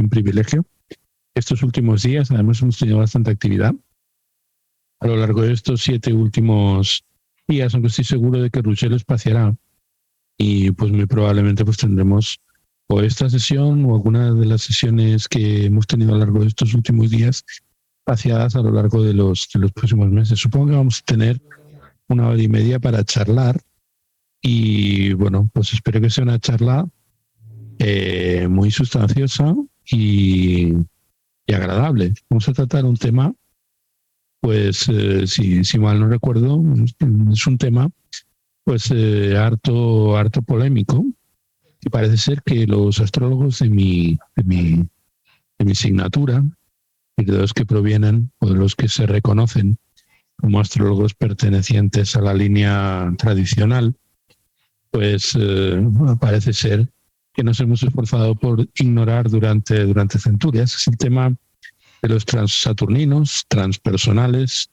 un privilegio. Estos últimos días, además, hemos tenido bastante actividad a lo largo de estos 7 últimos días, aunque estoy seguro de que Ruggero espaciará y pues muy probablemente pues tendremos o esta sesión o alguna de las sesiones que hemos tenido a lo largo de estos últimos días espaciadas a lo largo de los próximos meses. Supongo que vamos a tener 1 hora y media para charlar y bueno, pues espero que sea una charla muy sustanciosa y agradable. Vamos a tratar un tema, pues si mal no recuerdo, es un tema pues harto polémico, que parece ser que los astrólogos de mi asignatura y de los que provienen o de los que se reconocen como astrólogos pertenecientes a la línea tradicional, pues parece ser que nos hemos esforzado por ignorar durante centurias. Es el tema de los transsaturninos, transpersonales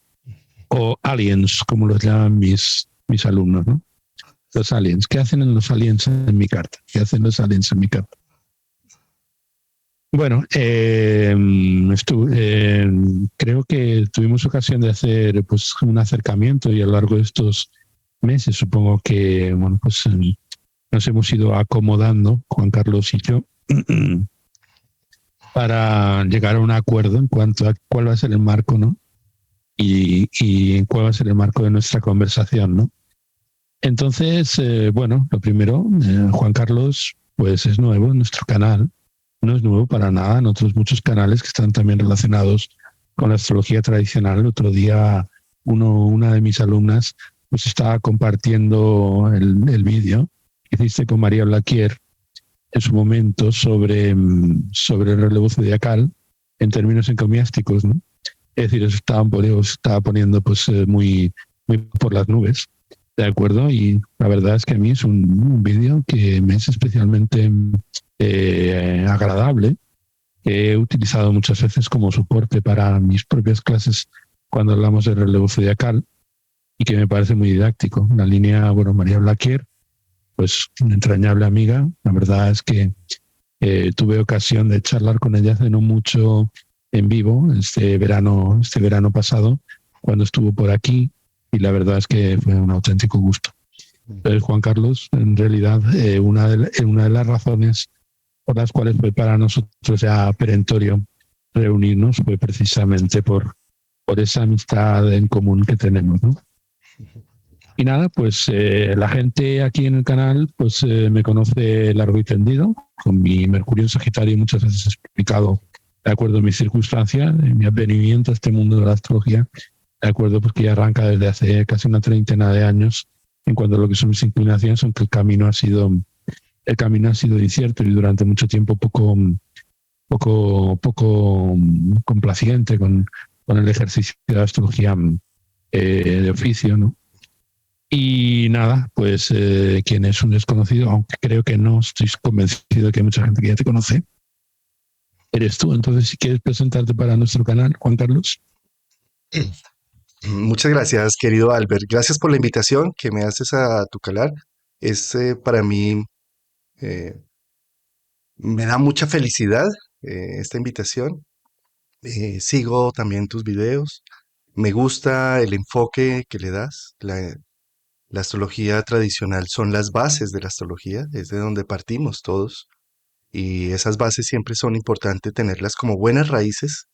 o aliens, como los llaman mis alumnos, ¿no? Los aliens. ¿Qué hacen los aliens en mi carta? ¿Qué hacen los aliens en mi carta? Bueno, creo que tuvimos ocasión de hacer pues un acercamiento y a lo largo de estos meses supongo que bueno pues nos hemos ido acomodando, Juan Carlos y yo, para llegar a un acuerdo en cuanto a cuál va a ser el marco, ¿no? Y en cuál va a ser el marco de nuestra conversación, ¿no? Entonces, bueno, lo primero, Juan Carlos, pues es nuevo en nuestro canal, no es nuevo para nada en otros muchos canales que están también relacionados con la astrología tradicional. El otro día una de mis alumnas pues estaba compartiendo el vídeo que hiciste con María Blaquier en su momento sobre el relevo zodiacal en términos encomiásticos, ¿no? Es decir, eso estaba poniendo pues muy por las nubes, ¿de acuerdo? Y la verdad es que a mí es un vídeo que me es especialmente agradable, que he utilizado muchas veces como soporte para mis propias clases cuando hablamos de relevo zodiacal y que me parece muy didáctico. La línea, bueno, María Blaquier, pues una entrañable amiga. La verdad es que tuve ocasión de charlar con ella hace no mucho en vivo, este verano pasado, cuando estuvo por aquí, y la verdad es que fue un auténtico gusto. Entonces, Juan Carlos, en realidad, una de las razones por las cuales fue para nosotros ya perentorio reunirnos fue precisamente por esa amistad en común que tenemos, ¿no? Y nada, pues la gente aquí en el canal pues me conoce largo y tendido, con mi Mercurio en Sagitario muchas veces he explicado, de acuerdo a mis circunstancias, mi advenimiento a este mundo de la astrología, de acuerdo pues que ya arranca desde hace casi una treintena de años en cuanto a lo que son mis inclinaciones, aunque el camino ha sido incierto y durante mucho tiempo poco complaciente con el ejercicio de la astrología de oficio, ¿no? Y nada, pues quien es un desconocido, aunque creo que no estoy convencido de que hay mucha gente que ya te conoce, eres tú. Entonces, si quieres presentarte para nuestro canal, Juan Carlos. Muchas gracias, querido Albert. Gracias por la invitación que me haces a tu canal. Es para mí, eh, me da mucha felicidad esta invitación. Sigo también tus videos. Me gusta el enfoque que le das. La astrología tradicional son las bases de la astrología, es de donde partimos todos. Y esas bases siempre son importantes tenerlas como buenas raíces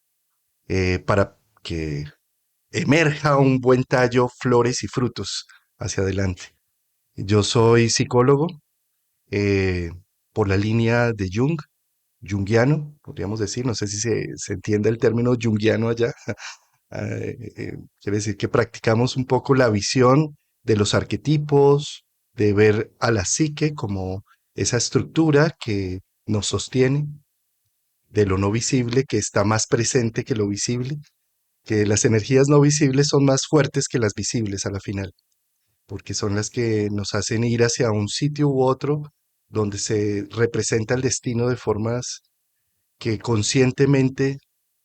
para que emerja un buen tallo, flores y frutos hacia adelante. Yo soy psicólogo eh, por la línea de Jung, junguiano, podríamos decir, no sé si se entiende el término junguiano allá. Quiere decir que practicamos un poco la visión de los arquetipos, de ver a la psique como esa estructura que nos sostiene, de lo no visible que está más presente que lo visible, que las energías no visibles son más fuertes que las visibles a la final, porque son las que nos hacen ir hacia un sitio u otro donde se representa el destino de formas que conscientemente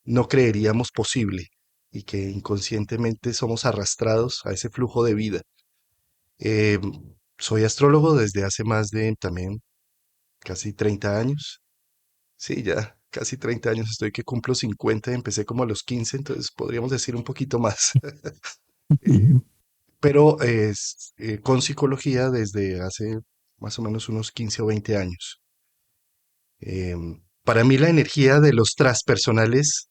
no creeríamos posible y que inconscientemente somos arrastrados a ese flujo de vida. Eh, Soy astrólogo desde hace más de también casi 30 años. Sí, ya casi 30 años, estoy que cumplo 50, empecé como a los 15, entonces podríamos decir un poquito más. Eh, pero con psicología desde hace más o menos unos 15 o 20 años. Para mí la energía de los transpersonales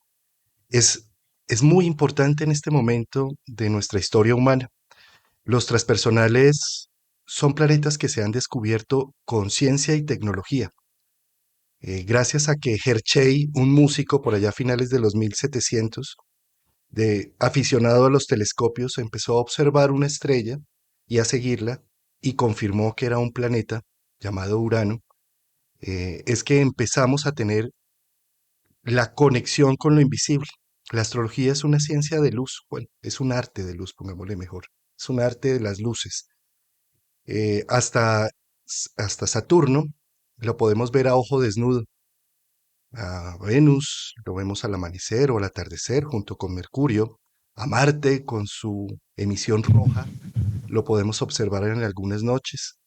es, es muy importante en este momento de nuestra historia humana. Los transpersonales son planetas que se han descubierto con ciencia y tecnología. Gracias a que Hershey, un músico por allá a finales de los 1700, aficionado a los telescopios, empezó a observar una estrella y a seguirla y confirmó que era un planeta llamado Urano, es que empezamos a tener la conexión con lo invisible. La astrología es una ciencia de luz, bueno, es un arte de luz, pongámosle mejor. Es un arte de las luces. Eh, hasta, hasta Saturno lo podemos ver a ojo desnudo. A Venus lo vemos al amanecer o al atardecer junto con Mercurio. A Marte con su emisión roja lo podemos observar en algunas noches.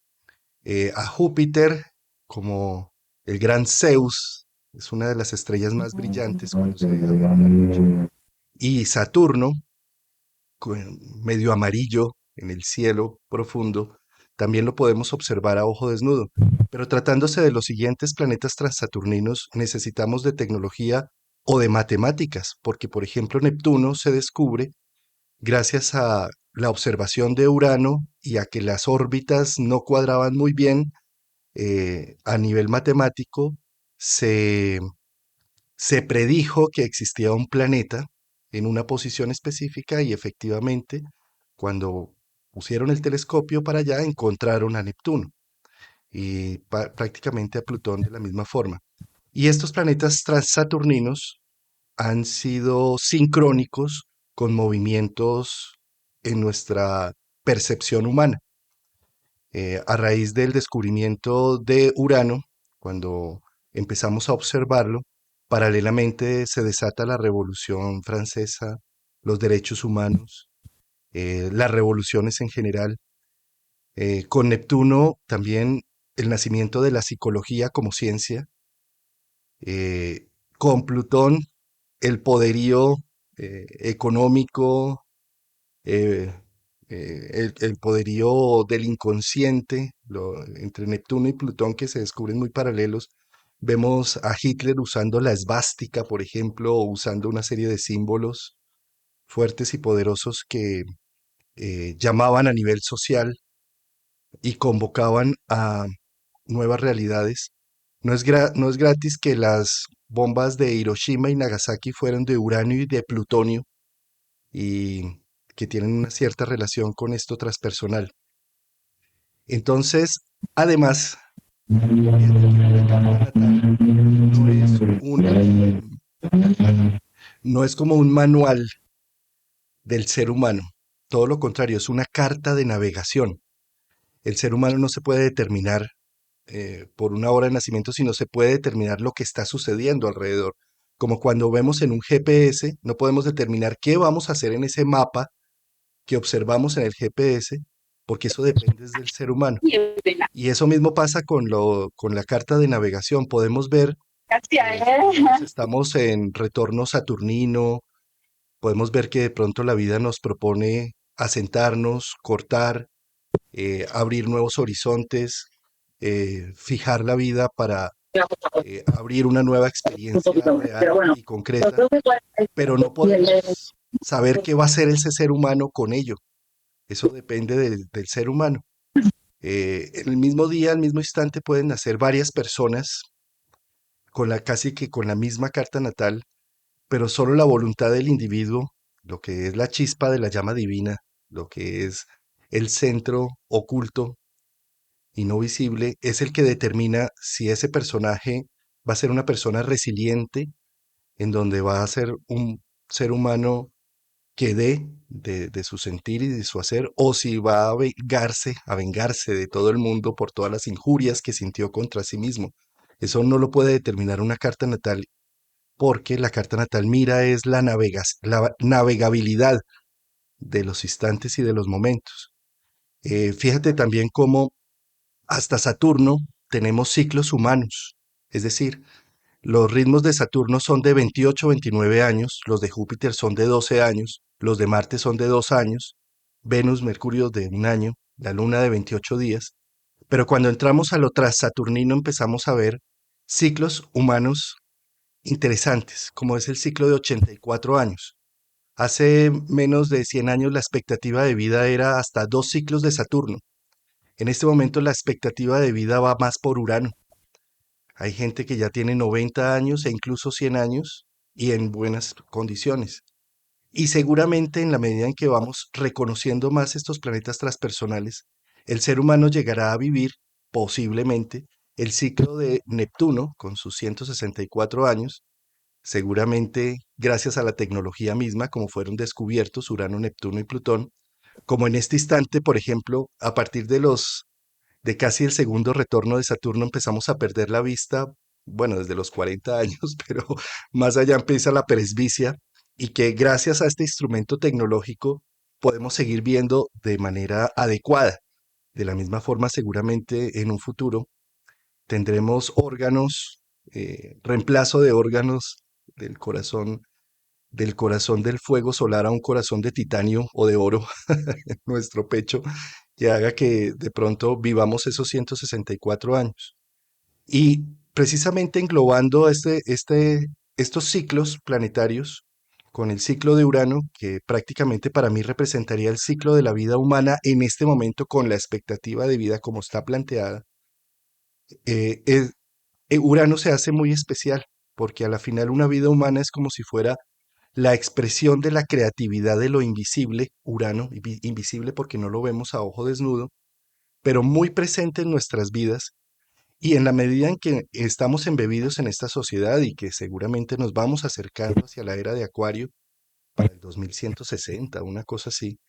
A Júpiter como el gran Zeus, es una de las estrellas más brillantes cuando se deja ver en la noche. Y Saturno, medio amarillo en el cielo profundo, también lo podemos observar a ojo desnudo. Pero tratándose de los siguientes planetas transaturninos, necesitamos de tecnología o de matemáticas, porque por ejemplo Neptuno se descubre gracias a la observación de Urano y a que las órbitas no cuadraban muy bien a nivel matemático, se, se predijo que existía un planeta en una posición específica y efectivamente, cuando pusieron el telescopio para allá, encontraron a Neptuno y prácticamente a Plutón de la misma forma. Y estos planetas transaturninos han sido sincrónicos con movimientos en nuestra percepción humana. A raíz del descubrimiento de Urano, cuando empezamos a observarlo, paralelamente se desata la Revolución Francesa, los derechos humanos, las revoluciones en general. Con Neptuno también el nacimiento de la psicología como ciencia. eh, con Plutón el poderío económico, eh, el poderío del inconsciente, entre Neptuno y Plutón que se descubren muy paralelos. Vemos a Hitler usando la esvástica, por ejemplo, o usando una serie de símbolos fuertes y poderosos que llamaban a nivel social y convocaban a nuevas realidades. No es gratis que las bombas de Hiroshima y Nagasaki fueron de uranio y de plutonio y que tienen una cierta relación con esto transpersonal. Entonces, además, fíjate que la carta natal no es no es como un manual del ser humano. Todo lo contrario, es una carta de navegación. El ser humano no se puede determinar por una hora de nacimiento, sino se puede determinar lo que está sucediendo alrededor. Como cuando vemos en un GPS, no podemos determinar qué vamos a hacer en ese mapa que observamos en el GPS, porque eso depende del ser humano. Y eso mismo pasa con la carta de navegación. Podemos ver, digamos, estamos en retorno saturnino, podemos ver que de pronto la vida nos propone asentarnos, cortar, abrir nuevos horizontes, fijar la vida para abrir una nueva experiencia real y concreta, pero no podemos saber qué va a hacer ese ser humano con ello. Eso depende del ser humano. En el mismo día, al mismo instante, pueden nacer varias personas con casi que con la misma carta natal, pero solo la voluntad del individuo, lo que es la chispa de la llama divina, lo que es el centro oculto y no visible, es el que determina si ese personaje va a ser una persona resiliente, en donde va a ser un ser humano que dé de su sentir y de su hacer, o si va a vengarse de todo el mundo por todas las injurias que sintió contra sí mismo. Eso no lo puede determinar una carta natal, porque la carta natal mira es la navegabilidad de los instantes y de los momentos. Fíjate también cómo hasta Saturno tenemos ciclos humanos, es decir, Los ritmos de Saturno son de 28 29 años, los de Júpiter son de 12 años, los de Marte son de 2 años, Venus, Mercurio de 1 año, la Luna de 28 días. Pero cuando entramos a lo transsaturnino empezamos a ver ciclos humanos interesantes, como es el ciclo de 84 años. Hace menos de 100 años la expectativa de vida era hasta 2 ciclos de Saturno. En este momento la expectativa de vida va más por Urano. Hay gente que ya tiene 90 años e incluso 100 años y en buenas condiciones. Y seguramente en la medida en que vamos reconociendo más estos planetas transpersonales, el ser humano llegará a vivir, posiblemente, el ciclo de Neptuno con sus 164 años, seguramente gracias a la tecnología misma, como fueron descubiertos Urano, Neptuno y Plutón, como en este instante, por ejemplo, a partir de casi el segundo retorno de Saturno empezamos a perder la vista, bueno, desde los 40 años, pero más allá empieza la presbicia y que gracias a este instrumento tecnológico podemos seguir viendo de manera adecuada. De la misma forma, seguramente en un futuro tendremos órganos, reemplazo de órganos del corazón, del corazón del fuego solar a un corazón de titanio o de oro en nuestro pecho, que haga que de pronto vivamos esos 164 años. Y precisamente englobando estos ciclos planetarios con el ciclo de Urano, que prácticamente para mí representaría el ciclo de la vida humana en este momento con la expectativa de vida como está planteada, eh, es- Urano se hace muy especial, porque a la final una vida humana es como si fuera la expresión de la creatividad de lo invisible, Urano, invisible porque no lo vemos a ojo desnudo, pero muy presente en nuestras vidas. Y en la medida en que estamos embebidos en esta sociedad y que seguramente nos vamos acercando hacia la era de Acuario para el 2160, una cosa así,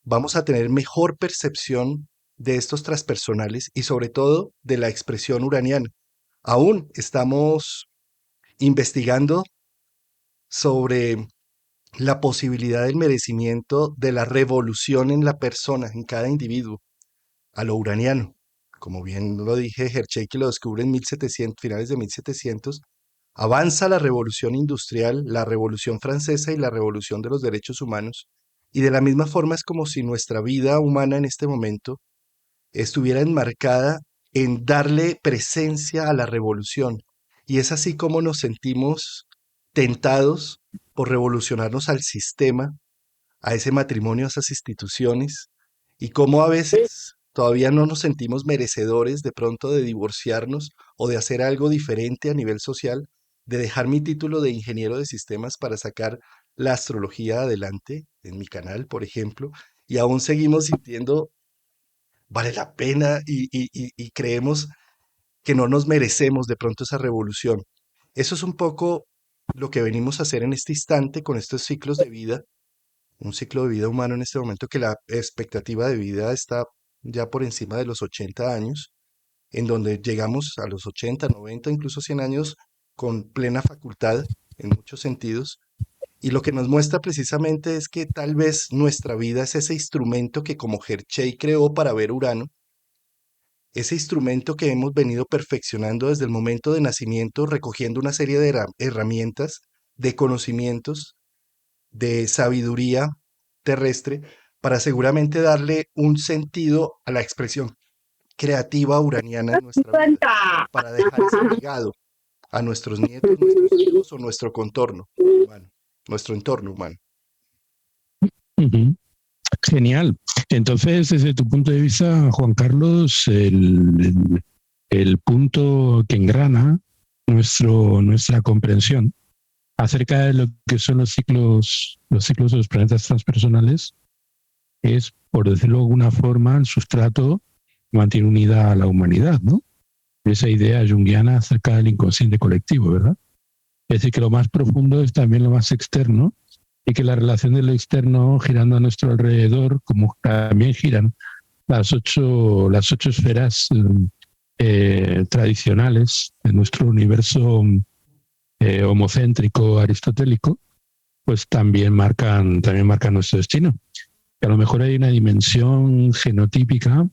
vamos a tener mejor percepción de estos transpersonales y sobre todo de la expresión uraniana. Aún estamos investigando sobre la posibilidad del merecimiento de la revolución en la persona, en cada individuo, a lo uraniano. Como bien lo dije, Hershey lo descubre en 1700, finales de 1700, avanza la revolución industrial, la revolución francesa y la revolución de los derechos humanos, y de la misma forma es como si nuestra vida humana en este momento estuviera enmarcada en darle presencia a la revolución. Y es así como nos sentimos tentados por revolucionarnos al sistema, a ese matrimonio, a esas instituciones, y cómo a veces todavía no nos sentimos merecedores de pronto de divorciarnos o de hacer algo diferente a nivel social, de dejar mi título de ingeniero de sistemas para sacar la astrología adelante en mi canal, por ejemplo, y aún seguimos sintiendo vale la pena y creemos que no nos merecemos de pronto esa revolución. Eso es un poco lo que venimos a hacer en este instante con estos ciclos de vida, un ciclo de vida humano en este momento que la expectativa de vida está ya por encima de los 80 años, en donde llegamos a los 80 90 incluso 100 años con plena facultad en muchos sentidos. Y lo que nos muestra precisamente es que tal vez nuestra vida es ese instrumento que como Hershey creó para ver Urano, ese instrumento que hemos venido perfeccionando desde el momento de nacimiento, recogiendo una serie de herramientas, de conocimientos, de sabiduría terrestre, para seguramente darle un sentido a la expresión creativa uraniana en nuestra vida, para dejar ese legado a nuestros nietos, nuestros hijos o nuestro contorno humano, nuestro entorno humano. Ujú. Genial. Entonces, desde tu punto de vista, Juan Carlos, el punto que engrana nuestra comprensión acerca de lo que son los ciclos de los planetas transpersonales es, por decirlo de alguna forma, el sustrato que mantiene unida a la humanidad, ¿no? Esa idea junguiana acerca del inconsciente colectivo, ¿verdad? Es decir, que lo más profundo es también lo más externo y que la relación de lo externo girando a nuestro alrededor, como también giran las ocho esferas tradicionales de nuestro universo homocéntrico aristotélico, pues también marcan nuestro destino. Que a lo mejor hay una dimensión genotípica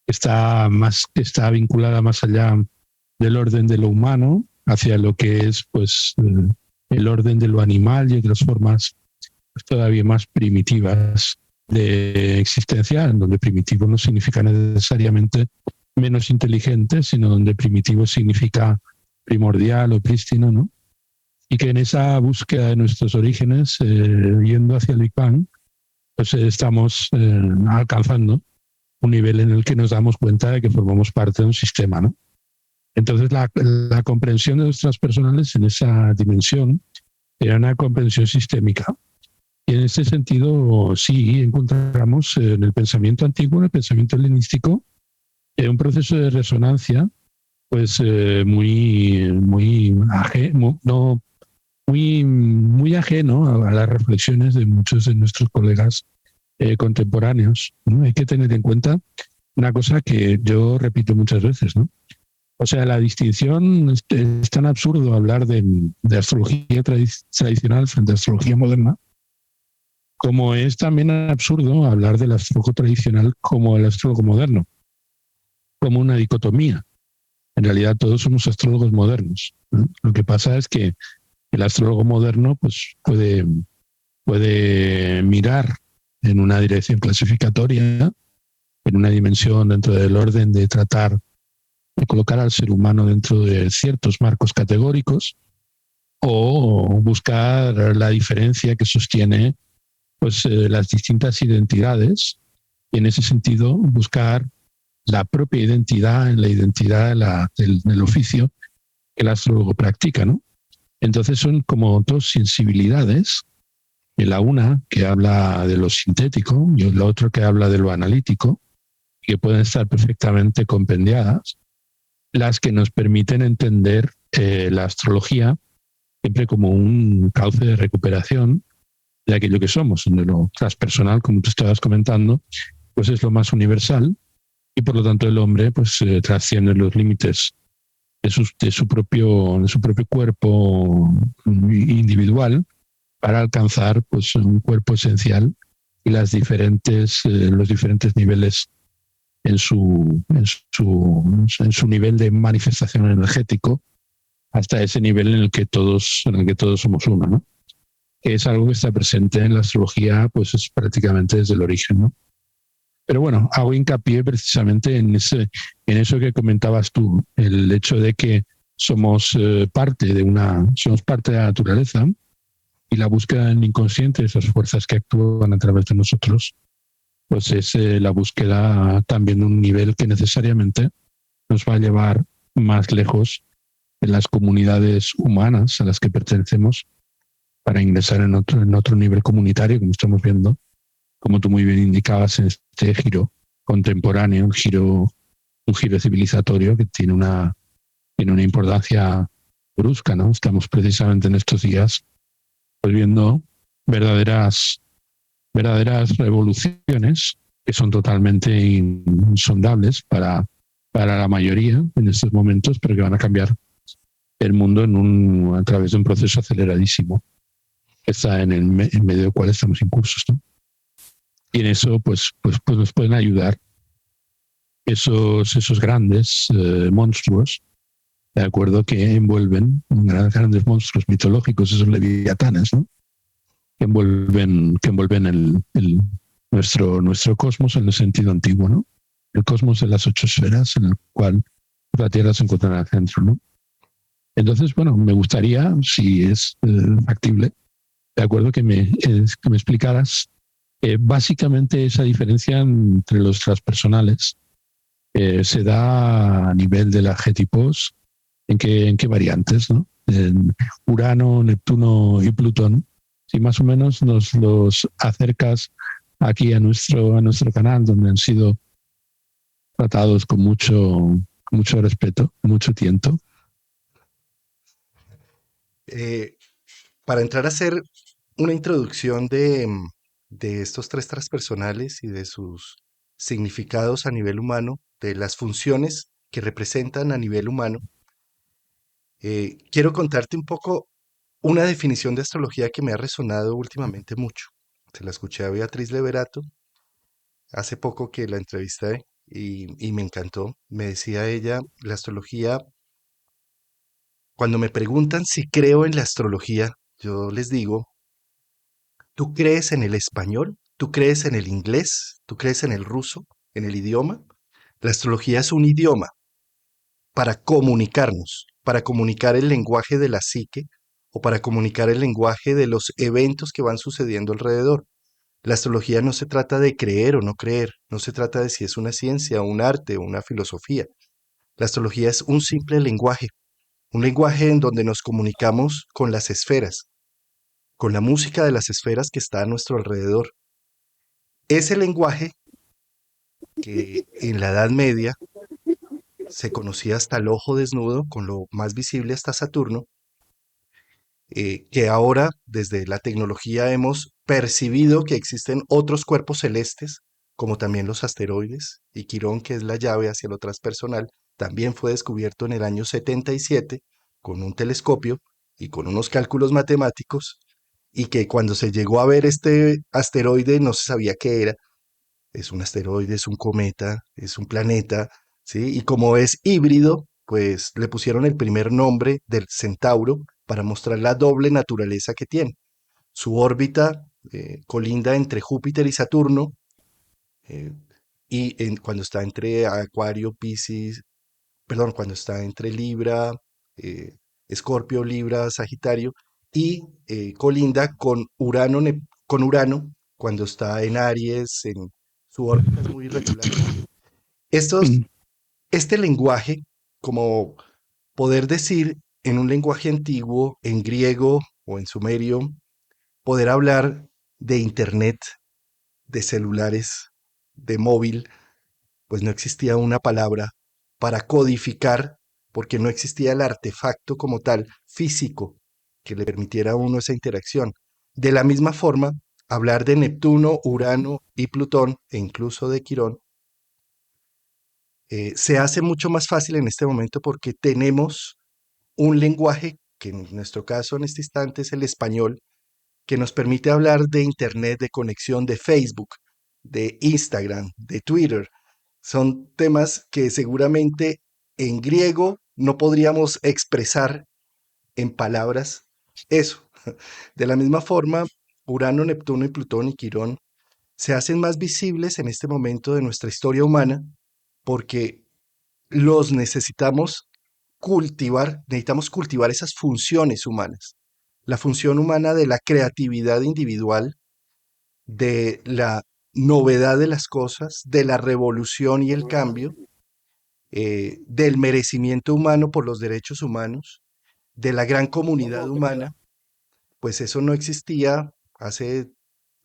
que está vinculada más allá del orden de lo humano, hacia lo que es pues el orden de lo animal y otras formas pues, todavía más primitivas de existencia, en donde primitivo no significa necesariamente menos inteligente, sino donde primitivo significa primordial o prístino, ¿no? Y que en esa búsqueda de nuestros orígenes, yendo hacia el Big Bang, pues estamos alcanzando un nivel en el que nos damos cuenta de que formamos parte de un sistema, ¿no? Entonces la comprensión de los transpersonales en esa dimensión era una comprensión sistémica. Y en ese sentido, sí, encontramos en el pensamiento antiguo, en el pensamiento helenístico, un proceso de resonancia, pues no, muy ajeno a las reflexiones de muchos de nuestros colegas contemporáneos, ¿no? Hay que tener en cuenta una cosa que yo repito muchas veces, ¿no? O sea, la distinción es tan absurdo hablar de astrología tradicional frente a astrología moderna, como es también absurdo hablar del astrólogo tradicional como el astrólogo moderno, como una dicotomía. En realidad todos somos astrólogos modernos, ¿no? Lo que pasa es que el astrólogo moderno pues, puede mirar en una dirección clasificatoria, en una dimensión dentro del orden de tratar de colocar al ser humano dentro de ciertos marcos categóricos, o buscar la diferencia que sostiene pues, las distintas identidades, y en ese sentido buscar la propia identidad en la identidad del oficio que el astrólogo practica, ¿no? Entonces son como dos sensibilidades, la una que habla de lo sintético y la otra que habla de lo analítico, que pueden estar perfectamente compendiadas, las que nos permiten entender la astrología siempre como un cauce de recuperación de aquello que somos, de lo transpersonal, como tú estabas comentando, pues es lo más universal, y por lo tanto el hombre pues trasciende los límites de su propio cuerpo individual para alcanzar pues un cuerpo esencial y los diferentes niveles en su nivel de manifestación energético, hasta ese nivel en el que todos somos uno, ¿no? Que es algo que está presente en la astrología pues es prácticamente desde el origen, ¿no? Pero bueno, hago hincapié precisamente en eso que comentabas tú, el hecho de que somos somos parte de la naturaleza, y la búsqueda del inconsciente, esas fuerzas que actúan a través de nosotros, pues es la búsqueda también de un nivel que necesariamente nos va a llevar más lejos de las comunidades humanas a las que pertenecemos para ingresar en otro nivel comunitario, como estamos viendo, como tú muy bien indicabas, en este giro contemporáneo, un giro civilizatorio que tiene una importancia brusca, ¿no? Estamos precisamente en estos días pues, viendo verdaderas revoluciones que son totalmente insondables para la mayoría en estos momentos, pero que van a cambiar el mundo a través de un proceso aceleradísimo que está en medio del cual estamos incursos, ¿no? Y en eso pues nos pueden ayudar esos grandes monstruos, de acuerdo, que envuelven grandes monstruos mitológicos, esos leviatanes, ¿no? Que envuelven nuestro cosmos en el sentido antiguo, ¿no? El cosmos de las 8 esferas, en el cual la Tierra se encuentra en el centro, ¿no? Entonces, bueno, me gustaría, si es factible, de acuerdo, que me explicaras básicamente esa diferencia entre los transpersonales. Se da a nivel de las arquetipos, ¿en qué variantes, ¿no? En Urano, Neptuno y Plutón. Si más o menos nos los acercas aquí a nuestro canal, donde han sido tratados con mucho respeto, mucho tiento. Eh, para entrar a hacer una introducción de estos tres transpersonales y de sus significados a nivel humano, de las funciones que representan a nivel humano, quiero contarte un poco una definición de astrología que me ha resonado últimamente mucho. Se la escuché a Beatriz Leverato hace poco que la entrevisté y me encantó. Me decía ella, la astrología Cuando me preguntan si creo en la astrología, yo les digo, ¿tú crees en el español? ¿Tú crees en el inglés? ¿Tú crees en el ruso? ¿En el idioma? La astrología es un idioma para comunicarnos, para comunicar el lenguaje de la psique o para comunicar el lenguaje de los eventos que van sucediendo alrededor. La astrología no se trata de creer o no creer, no se trata de si es una ciencia, un arte o una filosofía. La astrología es un lenguaje en donde nos comunicamos con las esferas, con la música de las esferas que está a nuestro alrededor. Ese lenguaje que en la Edad Media se conocía hasta el ojo desnudo, con lo más visible hasta Saturno, que ahora desde la tecnología hemos percibido que existen otros cuerpos celestes, como también los asteroides, y Quirón, que es la llave hacia lo transpersonal, también fue descubierto en el año 77 con un telescopio y con unos cálculos matemáticos, y que cuando se llegó a ver este asteroide no se sabía qué era. Es un asteroide, es un cometa, es un planeta, ¿sí? Y como es híbrido, pues le pusieron el primer nombre del Centauro para mostrar la doble naturaleza que tiene. Su órbita colinda entre Júpiter y Saturno, eh, cuando está entre Acuario, Piscis, perdón, cuando está entre Libra, eh, Escorpio, Libra, Sagitario, y colinda con Urano cuando está en Aries, en su órbita es muy irregular. Estos, Mm. este lenguaje, como poder decir en un lenguaje antiguo, en griego o en sumerio, poder hablar de internet, de celulares, de móvil, pues no existía una palabra para codificar, porque no existía el artefacto como tal, físico, que le permitiera a uno esa interacción. De la misma forma, hablar de Neptuno, Urano y Plutón, e incluso de Quirón, se hace mucho más fácil en este momento porque tenemos un lenguaje, que en nuestro caso en este instante es el español, que nos permite hablar de Internet, de conexión, de Facebook, de Instagram, de Twitter. Son temas que seguramente en griego no podríamos expresar en palabras eso. De la misma forma, Urano, Neptuno y Plutón y Quirón se hacen más visibles en este momento de nuestra historia humana porque los necesitamos cultivar esas funciones humanas. La función humana de la creatividad individual, de la novedad de las cosas, de la revolución y el cambio, del merecimiento humano por los derechos humanos, de la gran comunidad humana, pues eso no existía hace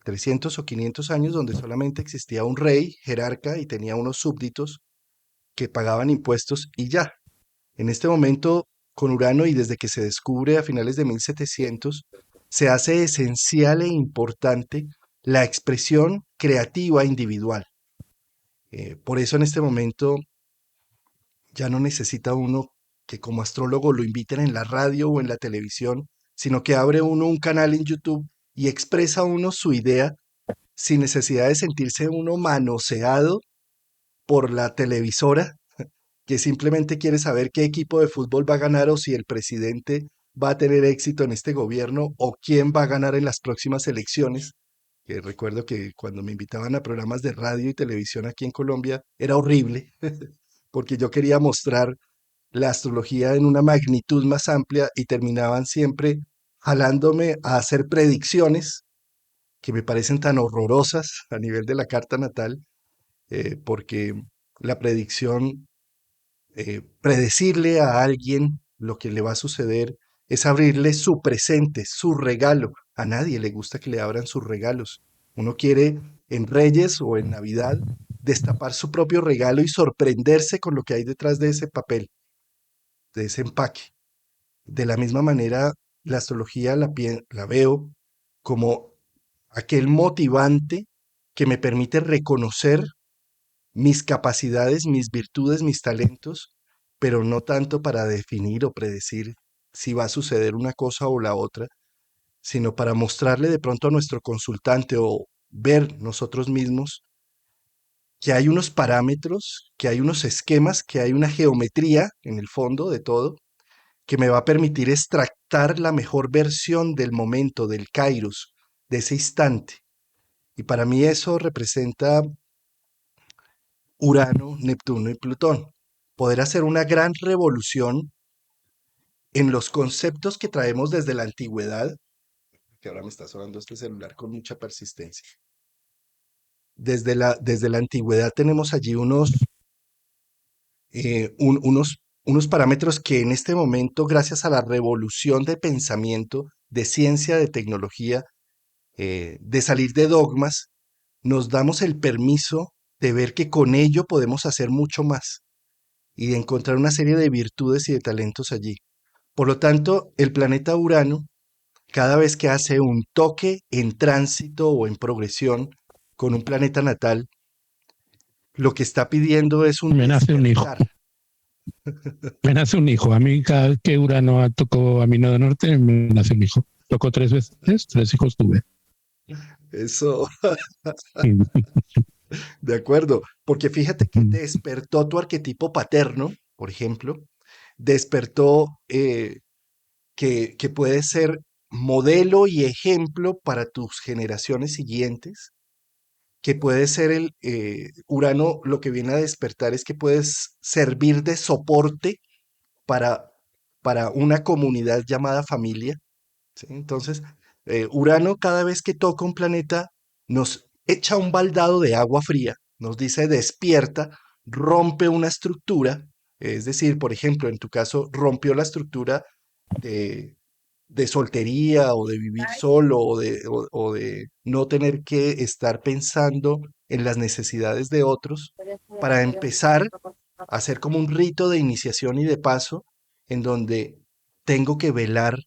300 o 500 años, donde solamente existía un rey, jerarca, y tenía unos súbditos que pagaban impuestos y ya. En este momento, con Urano y desde que se descubre a finales de 1700, se hace esencial e importante la expresión creativa individual. Por eso en este momento ya no necesita uno que como astrólogo lo inviten en la radio o en la televisión, sino que abre uno un canal en YouTube y expresa uno su idea sin necesidad de sentirse uno manoseado por la televisora que simplemente quiere saber qué equipo de fútbol va a ganar o si el presidente va a tener éxito en este gobierno o quién va a ganar en las próximas elecciones. Que recuerdo que cuando me invitaban a programas de radio y televisión aquí en Colombia era horrible porque yo quería mostrar la astrología en una magnitud más amplia y terminaban siempre jalándome a hacer predicciones que me parecen tan horrorosas a nivel de la carta natal, porque la predicción, predecirle a alguien lo que le va a suceder, es abrirle su presente, su regalo. A nadie le gusta que le abran sus regalos. Uno quiere en Reyes o en Navidad destapar su propio regalo y sorprenderse con lo que hay detrás de ese papel, de ese empaque. De la misma manera, la astrología la veo como aquel motivante que me permite reconocer mis capacidades, mis virtudes, mis talentos, pero no tanto para definir o predecir si va a suceder una cosa o la otra, sino para mostrarle de pronto a nuestro consultante o ver nosotros mismos que hay unos parámetros, que hay unos esquemas, que hay una geometría en el fondo de todo, que me va a permitir extractar la mejor versión del momento, del kairos, de ese instante. Y para mí eso representa Urano, Neptuno y Plutón. Poder hacer una gran revolución en los conceptos que traemos desde la antigüedad, que ahora me está sonando este celular con mucha persistencia. Desde la antigüedad tenemos allí unos parámetros que en este momento, gracias a la revolución de pensamiento, de ciencia, de tecnología, de salir de dogmas, nos damos el permiso de ver que con ello podemos hacer mucho más y de encontrar una serie de virtudes y de talentos allí. Por lo tanto, el planeta Urano, cada vez que hace un toque en tránsito o en progresión con un planeta natal, lo que está pidiendo es un Me nace un hijo. despertar. Me nace un hijo. A mí cada vez que Urano tocó a mi nodo norte, me nace un hijo. Tocó 3 veces, 3 hijos tuve. Eso, de acuerdo, porque fíjate que despertó tu arquetipo paterno, por ejemplo, despertó que puede ser modelo y ejemplo para tus generaciones siguientes, que puede ser Urano, lo que viene a despertar es que puedes servir de soporte para, para una comunidad llamada familia. ¿Sí? Entonces, Urano cada vez que toca un planeta nos echa un baldado de agua fría, nos dice despierta, rompe una estructura, es decir, por ejemplo, en tu caso, rompió la estructura de, de soltería o de vivir solo o de no tener que estar pensando en las necesidades de otros para empezar a hacer como un rito de iniciación y de paso en donde tengo que velar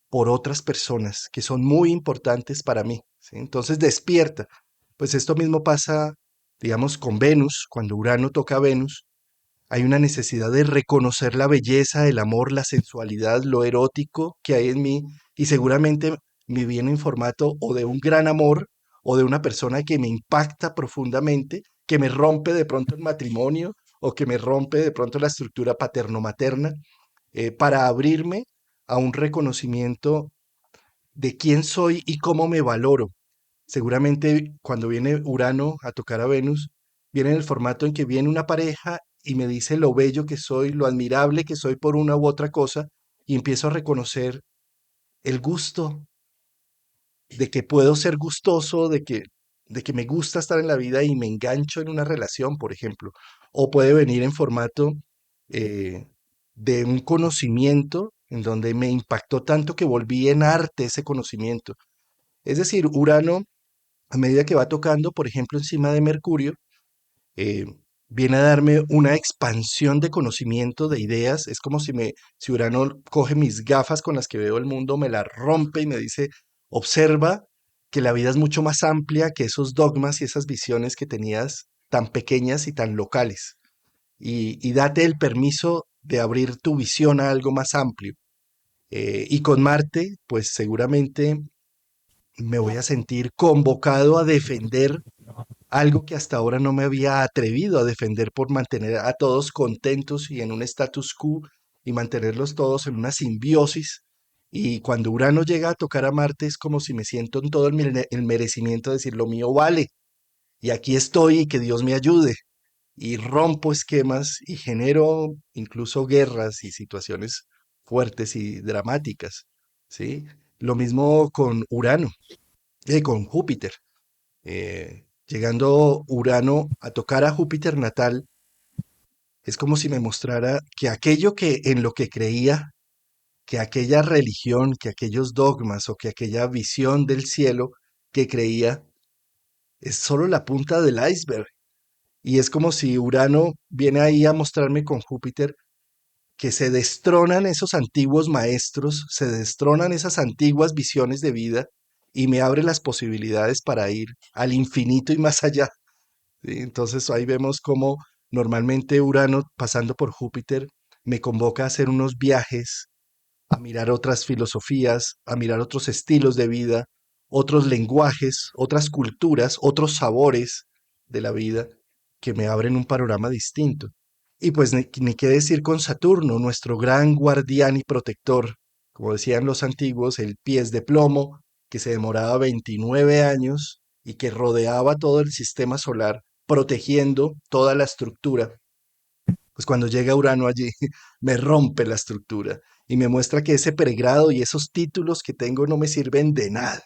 por otras personas que son muy importantes para mí. ¿Sí? Entonces despierta. Pues esto mismo pasa, digamos, con Venus, cuando Urano toca a Venus, hay una necesidad de reconocer la belleza, el amor, la sensualidad, lo erótico que hay en mí y seguramente me viene en formato o de un gran amor o de una persona que me impacta profundamente, que me rompe de pronto el matrimonio o que me rompe de pronto la estructura paterno-materna, para abrirme a un reconocimiento de quién soy y cómo me valoro. Seguramente cuando viene Urano a tocar a Venus, viene en el formato en que viene una pareja y me dice lo bello que soy, lo admirable que soy por una u otra cosa, y empiezo a reconocer el gusto de que puedo ser gustoso, de que me gusta estar en la vida y me engancho en una relación, por ejemplo. O puede venir en formato eh, de un conocimiento en donde me impactó tanto que volví en arte ese conocimiento. Es decir, Urano, a medida que va tocando, por ejemplo, encima de Mercurio, eh, viene a darme una expansión de conocimiento, de ideas. Es como si Urano coge mis gafas con las que veo el mundo, me las rompe y me dice, observa que la vida es mucho más amplia que esos dogmas y esas visiones que tenías tan pequeñas y tan locales. Y date el permiso de abrir tu visión a algo más amplio. Y con Marte, pues seguramente me voy a sentir convocado a defender algo que hasta ahora no me había atrevido a defender por mantener a todos contentos y en un status quo y mantenerlos todos en una simbiosis. Y cuando Urano llega a tocar a Marte es como si me siento en todo el merecimiento de decir lo mío vale y aquí estoy y que Dios me ayude. Y rompo esquemas y genero incluso guerras y situaciones fuertes y dramáticas, ¿sí? Lo mismo con Urano, con Júpiter. Llegando Urano a tocar a Júpiter natal, es como si me mostrara que aquello que en lo que creía, que aquella religión, que aquellos dogmas o que aquella visión del cielo que creía es solo la punta del iceberg. Y es como si Urano viene ahí a mostrarme con Júpiter que se destronan esos antiguos maestros, se destronan esas antiguas visiones de vida y me abre las posibilidades para ir al infinito y más allá. ¿Sí? Entonces ahí vemos cómo normalmente Urano, pasando por Júpiter, me convoca a hacer unos viajes, a mirar otras filosofías, a mirar otros estilos de vida, otros lenguajes, otras culturas, otros sabores de la vida que me abren un panorama distinto. Y pues ni qué decir con Saturno, nuestro gran guardián y protector, como decían los antiguos, el pies de plomo, que se demoraba 29 años y que rodeaba todo el sistema solar, protegiendo toda la estructura. Pues cuando llega Urano allí, me rompe la estructura y me muestra que ese pregrado y esos títulos que tengo no me sirven de nada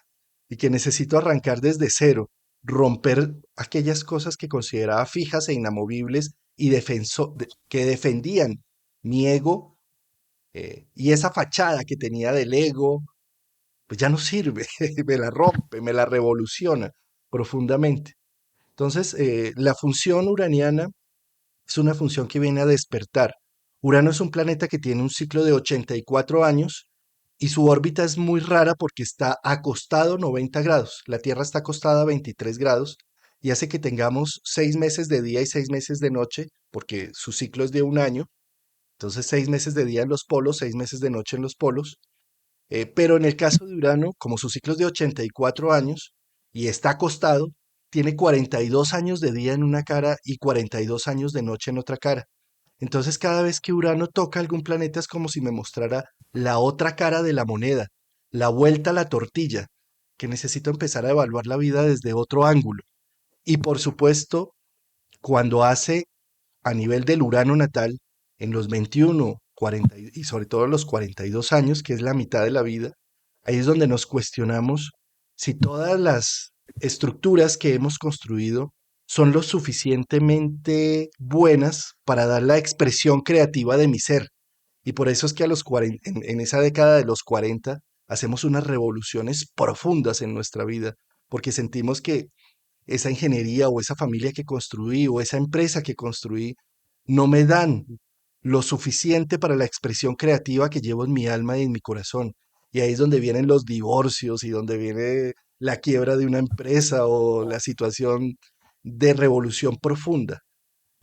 y que necesito arrancar desde cero, romper aquellas cosas que consideraba fijas e inamovibles y que defendían mi ego, y esa fachada que tenía del ego, pues ya no sirve, me la rompe, me la revoluciona profundamente. Entonces, la función uraniana es una función que viene a despertar. Urano es un planeta que tiene un ciclo de 84 años y su órbita es muy rara porque está acostado 90 grados. La Tierra está acostada a 23 grados y hace que tengamos 6 meses de día y 6 meses de noche, porque su ciclo es de un año. Entonces, 6 meses de día en los polos, 6 meses de noche en los polos. Pero en el caso de Urano, como su ciclo es de 84 años y está acostado, tiene 42 años de día en una cara y 42 años de noche en otra cara. Entonces cada vez que Urano toca algún planeta es como si me mostrara la otra cara de la moneda, la vuelta a la tortilla, que necesito empezar a evaluar la vida desde otro ángulo. Y por supuesto, cuando hace a nivel del Urano natal, en los 21, 40 y sobre todo los 42 años, que es la mitad de la vida, ahí es donde nos cuestionamos si todas las estructuras que hemos construido son lo suficientemente buenas para dar la expresión creativa de mi ser. Y por eso es que a los 40, en esa década de los 40 hacemos unas revoluciones profundas en nuestra vida, porque sentimos que esa ingeniería o esa familia que construí o esa empresa que construí no me dan lo suficiente para la expresión creativa que llevo en mi alma y en mi corazón. Y ahí es donde vienen los divorcios y donde viene la quiebra de una empresa o la situación de revolución profunda.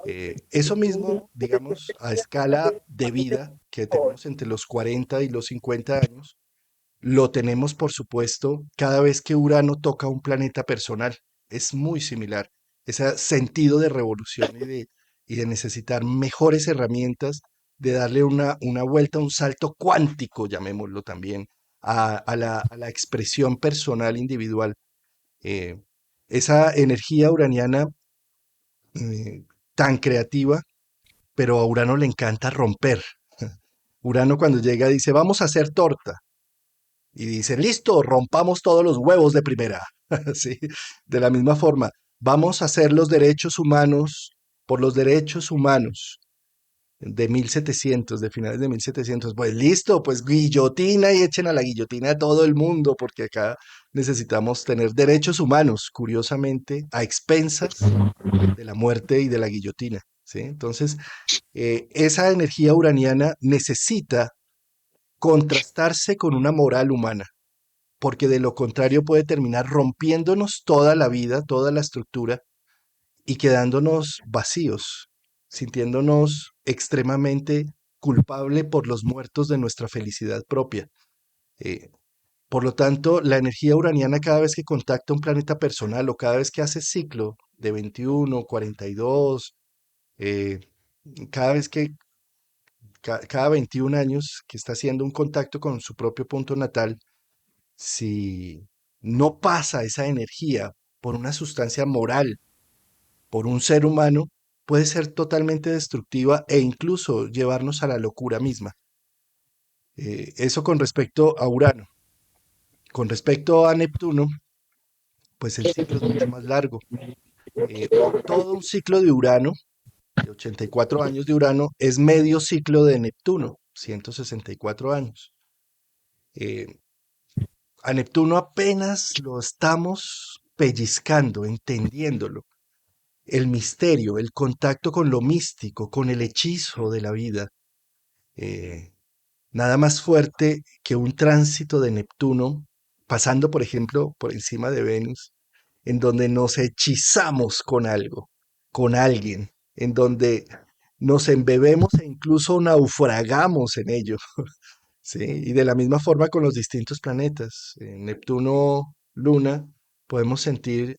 Eso mismo, digamos, a escala de vida que tenemos entre los 40 y los 50 años, lo tenemos, por supuesto, cada vez que Urano toca un planeta personal. Es muy similar. Ese sentido de revolución y de necesitar mejores herramientas, de darle una vuelta, un salto cuántico, llamémoslo también, a la expresión personal individual. Eh, esa energía uraniana, eh, tan creativa, pero a Urano le encanta romper. Urano cuando llega dice, vamos a hacer torta. Y dice, listo, rompamos todos los huevos de primera. Sí, de la misma forma, vamos a hacer los derechos humanos por los derechos humanos de 1700, de finales de 1700. Pues listo, pues guillotina y echen a la guillotina a todo el mundo, porque acá necesitamos tener derechos humanos, curiosamente, a expensas de la muerte y de la guillotina. ¿Sí? Entonces, esa energía uraniana necesita contrastarse con una moral humana, porque de lo contrario puede terminar rompiéndonos toda la vida, toda la estructura y quedándonos vacíos, sintiéndonos extremadamente culpable por los muertos de nuestra felicidad propia. Eh, por lo tanto, la energía uraniana cada vez que contacta un planeta personal o cada vez que hace ciclo de 21, 42, eh, cada vez que, cada 21 años que está haciendo un contacto con su propio punto natal, si no pasa esa energía por una sustancia moral, por un ser humano, puede ser totalmente destructiva e incluso llevarnos a la locura misma. Eso con respecto a Urano. Con respecto a Neptuno, pues el ciclo es mucho más largo. Todo un ciclo de Urano, de 84 años de Urano, es medio ciclo de Neptuno, 164 años. Eh, a Neptuno apenas lo estamos pellizcando, entendiéndolo. El misterio, el contacto con lo místico, con el hechizo de la vida. Eh, Nada más fuerte que un tránsito de Neptuno, pasando, por ejemplo, por encima de Venus, en donde nos hechizamos con algo, con alguien, en donde nos embebemos e incluso naufragamos en ello. ¿Sí? Y de la misma forma con los distintos planetas. En Neptuno, Luna, podemos sentir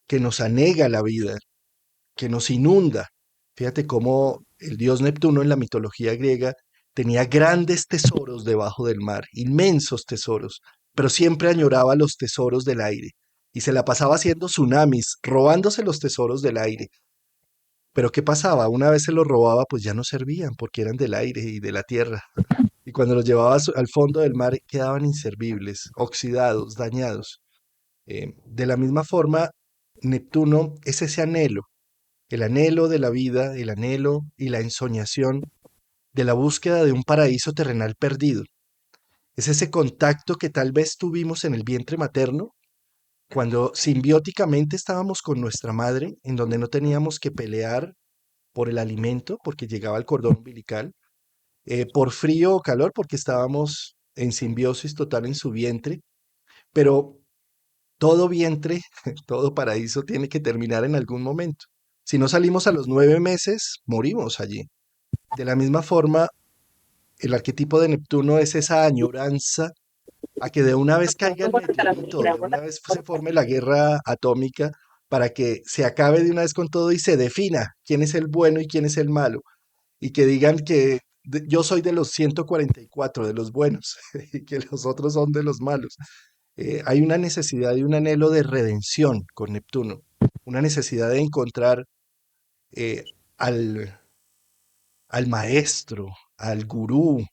que nos anega la vida, que nos inunda. Fíjate cómo el dios Neptuno en la mitología griega tenía grandes tesoros debajo del mar, inmensos tesoros, pero siempre añoraba los tesoros del aire y se la pasaba haciendo tsunamis, robándose los tesoros del aire. Pero ¿qué pasaba? Una vez se los robaba, pues ya no servían porque eran del aire y de la tierra. Y cuando los llevaba al fondo del mar quedaban inservibles, oxidados, dañados. De la misma forma, Neptuno es ese anhelo, el anhelo de la vida, el anhelo y la ensoñación de la búsqueda de un paraíso terrenal perdido. Es ese contacto que tal vez tuvimos en el vientre materno, cuando simbióticamente estábamos con nuestra madre, en donde no teníamos que pelear por el alimento, porque llegaba el cordón umbilical, por frío o calor, porque estábamos en simbiosis total en su vientre, pero todo vientre, todo paraíso tiene que terminar en algún momento. Si no salimos a los 9 meses, morimos allí. De la misma forma, el arquetipo de Neptuno es esa añoranza a que de una vez caiga el meteorito, de una vez se forme la guerra atómica, para que se acabe de una vez con todo y se defina quién es el bueno y quién es el malo, y que digan que yo soy de los 144, de los buenos, y que los otros son de los malos. Hay una necesidad y un anhelo de redención con Neptuno, una necesidad de encontrar eh, al, al maestro, al gurú,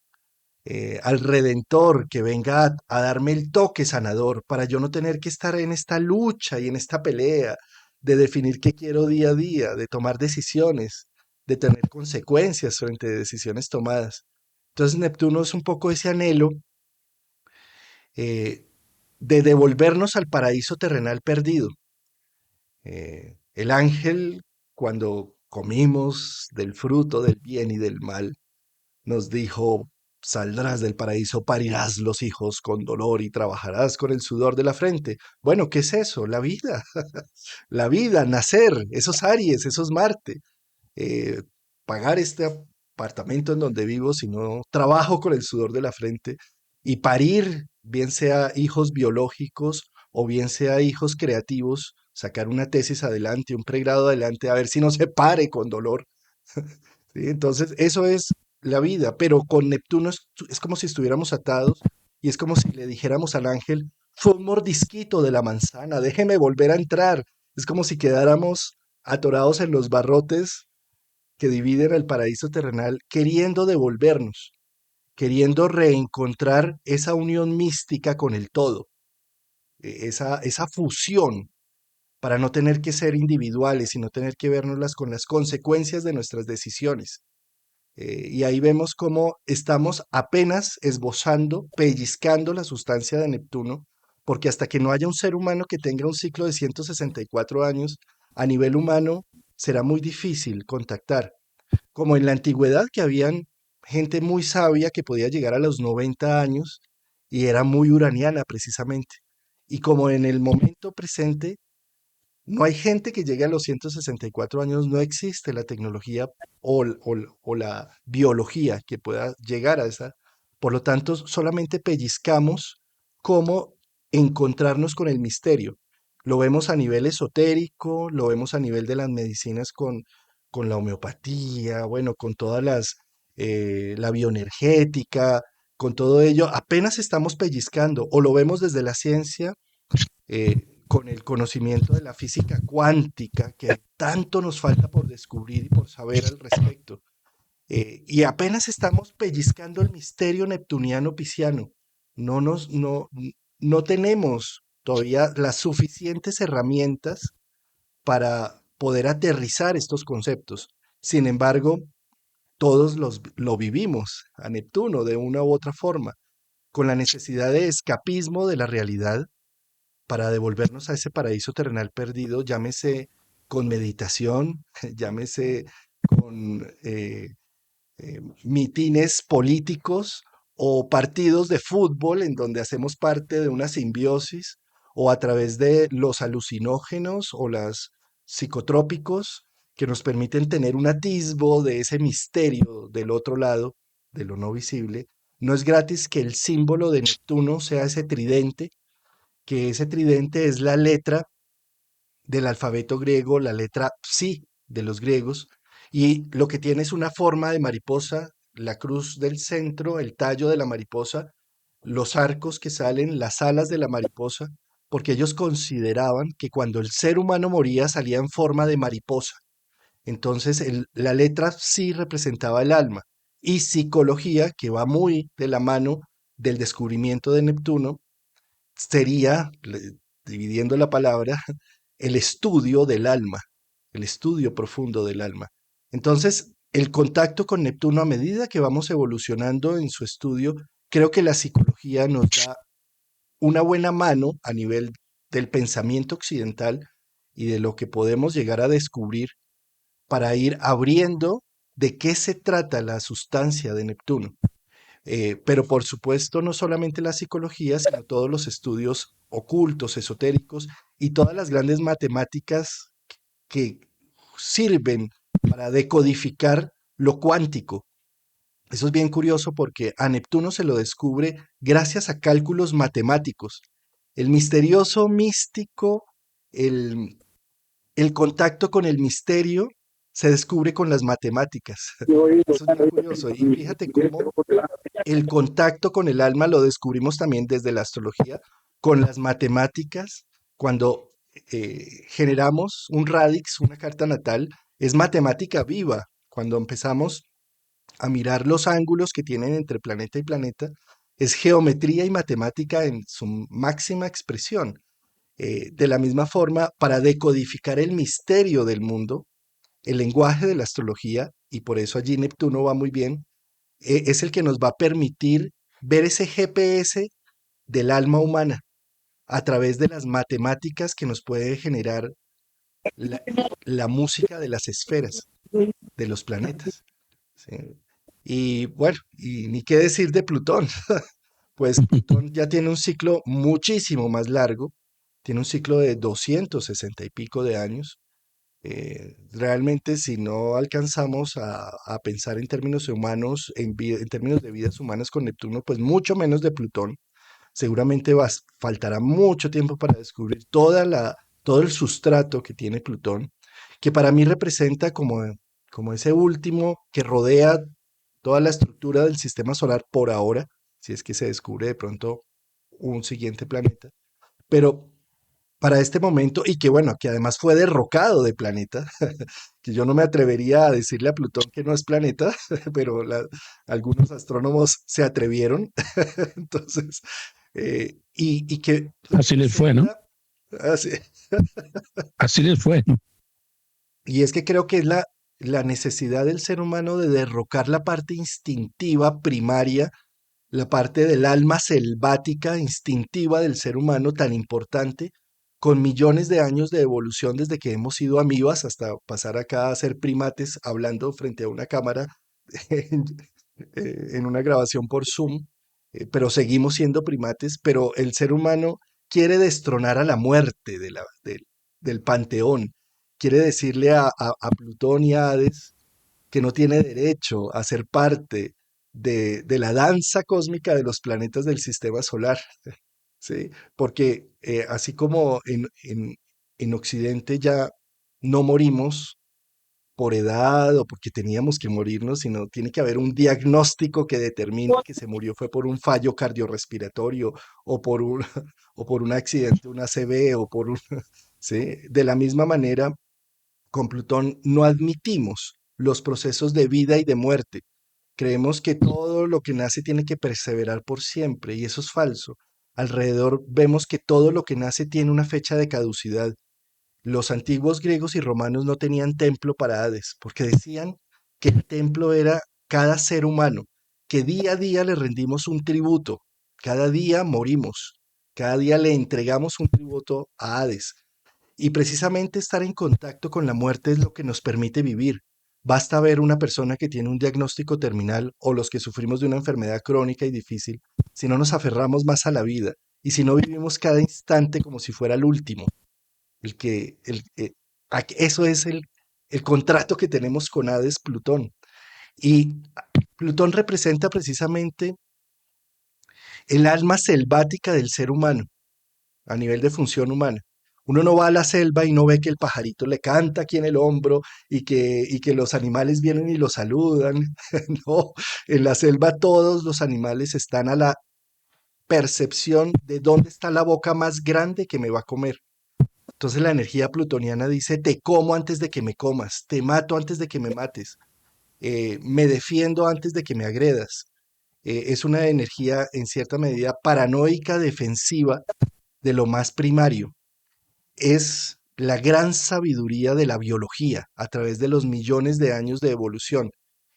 al redentor que venga a darme el toque sanador para yo no tener que estar en esta lucha y en esta pelea de definir qué quiero día a día, de tomar decisiones, de tener consecuencias frente a decisiones tomadas. Entonces Neptuno es un poco ese anhelo eh, de devolvernos al paraíso terrenal perdido. El ángel, cuando comimos del fruto del bien y del mal, nos dijo, saldrás del paraíso, parirás los hijos con dolor y trabajarás con el sudor de la frente. Bueno, ¿qué es eso? La vida, la vida, nacer, esos Aries, esos Marte, eh, pagar este apartamento en donde vivo, si no trabajo con el sudor de la frente y parir, bien sea hijos biológicos o bien sea hijos creativos, sacar una tesis adelante, un pregrado adelante, a ver si no se pare con dolor. ¿Sí? Entonces, eso es la vida, pero con Neptuno es como si estuviéramos atados y es como si le dijéramos al ángel, fue un mordisquito de la manzana, déjeme volver a entrar. Es como si quedáramos atorados en los barrotes que dividen el paraíso terrenal, queriendo devolvernos, queriendo reencontrar esa unión mística con el todo, esa fusión para no tener que ser individuales y no tener que vernoslas con las consecuencias de nuestras decisiones. Y ahí vemos cómo estamos apenas esbozando, pellizcando la sustancia de Neptuno, porque hasta que no haya un ser humano que tenga un ciclo de 164 años, a nivel humano será muy difícil contactar. Como en la antigüedad que habían gente muy sabia que podía llegar a los 90 años y era muy uraniana precisamente. Y como en el momento presente no hay gente que llegue a los 164 años, no existe la tecnología o la biología que pueda llegar a esa. Por lo tanto, solamente pellizcamos cómo encontrarnos con el misterio. Lo vemos a nivel esotérico, lo vemos a nivel de las medicinas con la homeopatía, bueno, con todas la bioenergética, con todo ello, apenas estamos pellizcando, o lo vemos desde la ciencia con el conocimiento de la física cuántica, que tanto nos falta por descubrir y por saber al respecto. Y apenas estamos pellizcando el misterio neptuniano pisciano. No tenemos todavía las suficientes herramientas para poder aterrizar estos conceptos. Sin embargo, todos lo vivimos a Neptuno de una u otra forma, con la necesidad de escapismo de la realidad para devolvernos a ese paraíso terrenal perdido, llámese con meditación, llámese con mitines políticos o partidos de fútbol en donde hacemos parte de una simbiosis, o a través de los alucinógenos o los psicotrópicos que nos permiten tener un atisbo de ese misterio del otro lado, de lo no visible. No es gratis que el símbolo de Neptuno sea ese tridente, que ese tridente es la letra del alfabeto griego, la letra psi de los griegos, y lo que tiene es una forma de mariposa, la cruz del centro, el tallo de la mariposa, los arcos que salen, las alas de la mariposa, porque ellos consideraban que cuando el ser humano moría salía en forma de mariposa. Entonces la letra sí representaba el alma. Y psicología, que va muy de la mano del descubrimiento de Neptuno, sería, dividiendo la palabra, el estudio del alma, el estudio profundo del alma. Entonces, el contacto con Neptuno a medida que vamos evolucionando en su estudio, creo que la psicología nos da una buena mano a nivel del pensamiento occidental y de lo que podemos llegar a descubrir para ir abriendo de qué se trata la sustancia de Neptuno. Pero por supuesto, no solamente la psicología, sino todos los estudios ocultos, esotéricos y todas las grandes matemáticas que sirven para decodificar lo cuántico. Eso es bien curioso porque a Neptuno se lo descubre gracias a cálculos matemáticos. El misterioso místico, el, el contacto con el misterio se descubre con las matemáticas. Eso es bien curioso. Y fíjate cómo el contacto con el alma lo descubrimos también desde la astrología, con las matemáticas. Cuando generamos un radix, una carta natal, es matemática viva. Cuando empezamos a mirar los ángulos que tienen entre planeta y planeta, es geometría y matemática en su máxima expresión. De la misma forma, para decodificar el misterio del mundo, el lenguaje de la astrología, y por eso allí Neptuno va muy bien, es el que nos va a permitir ver ese GPS del alma humana a través de las matemáticas que nos puede generar la, la música de las esferas, de los planetas. ¿Sí? Y bueno, y ni qué decir de Plutón, pues Plutón ya tiene un ciclo muchísimo más largo, tiene un ciclo de 260 y pico de años. Realmente si no alcanzamos a pensar en términos humanos, en términos de vidas humanas con Neptuno, pues mucho menos de Plutón. Seguramente faltará mucho tiempo para descubrir todo el sustrato que tiene Plutón, que para mí representa como ese último que rodea toda la estructura del sistema solar por ahora, si es que se descubre de pronto un siguiente planeta. Pero para este momento, y que bueno, que además fue derrocado de planeta, que yo no me atrevería a decirle a Plutón que no es planeta, pero algunos astrónomos se atrevieron. Entonces, y que Así les fue, ¿no? representa, así- Así les fue, ¿no? y es que creo que es la necesidad del ser humano de derrocar la parte instintiva primaria, la parte del alma selvática, instintiva del ser humano tan importante, con millones de años de evolución desde que hemos sido amibas hasta pasar acá a ser primates hablando frente a una cámara en, en una grabación por Zoom, pero seguimos siendo primates, pero el ser humano quiere destronar a la muerte del panteón, quiere decirle a Plutón y a Hades que no tiene derecho a ser parte de la danza cósmica de los planetas del sistema solar, ¿sí? Porque así como en Occidente ya no morimos por edad o porque teníamos que morirnos, sino tiene que haber un diagnóstico que determine que se murió fue por un fallo cardiorrespiratorio o por un, o por un accidente, un ACV o por un... ¿sí? De la misma manera, con Plutón no admitimos los procesos de vida y de muerte. Creemos que todo lo que nace tiene que perseverar por siempre y eso es falso. Alrededor vemos que todo lo que nace tiene una fecha de caducidad. Los antiguos griegos y romanos no tenían templo para Hades porque decían que el templo era cada ser humano, que día a día le rendimos un tributo, cada día morimos, cada día le entregamos un tributo a Hades. Y precisamente estar en contacto con la muerte es lo que nos permite vivir. Basta ver una persona que tiene un diagnóstico terminal o los que sufrimos de una enfermedad crónica y difícil, si no nos aferramos más a la vida y si no vivimos cada instante como si fuera el último. El que, eso es el contrato que tenemos con Hades Plutón. Y Plutón representa precisamente el alma selvática del ser humano a nivel de función humana. Uno no va a la selva y no ve que el pajarito le canta aquí en el hombro y que los animales vienen y lo saludan. No, en la selva todos los animales están a la percepción de dónde está la boca más grande que me va a comer. Entonces la energía plutoniana dice, te como antes de que me comas, te mato antes de que me mates, me defiendo antes de que me agredas. Es una energía en cierta medida paranoica, defensiva de lo más primario. Es la gran sabiduría de la biología a través de los millones de años de evolución,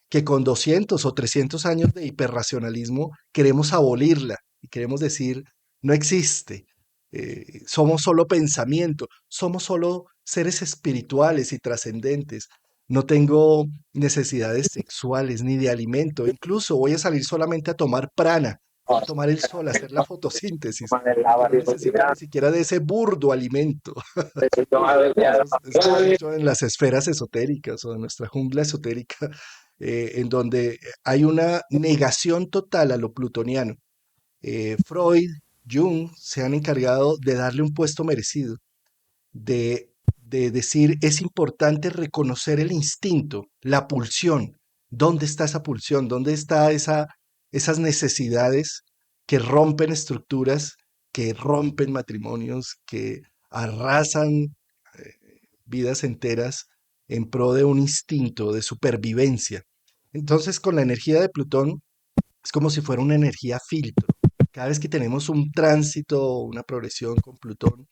que con 200 o 300 años de hiperracionalismo queremos abolirla y queremos decir, no existe, somos solo pensamiento, somos solo seres espirituales y trascendentes. No tengo necesidades sexuales ni de alimento, incluso voy a salir solamente a tomar prana, a tomar el sol, a hacer la fotosíntesis, porque no necesito ni siquiera de ese burdo alimento. Eso está mucho en las esferas esotéricas o en nuestra jungla esotérica, en donde hay una negación total a lo plutoniano. Freud, Jung se han encargado de darle un puesto merecido, de decir es importante reconocer el instinto, la pulsión. ¿Dónde está esa pulsión? ¿Dónde está esas necesidades que rompen estructuras, que rompen matrimonios, que arrasan vidas enteras en pro de un instinto de supervivencia? Entonces, con la energía de Plutón es como si fuera una energía filtro. Cada vez que tenemos un tránsito, una progresión con Plutón,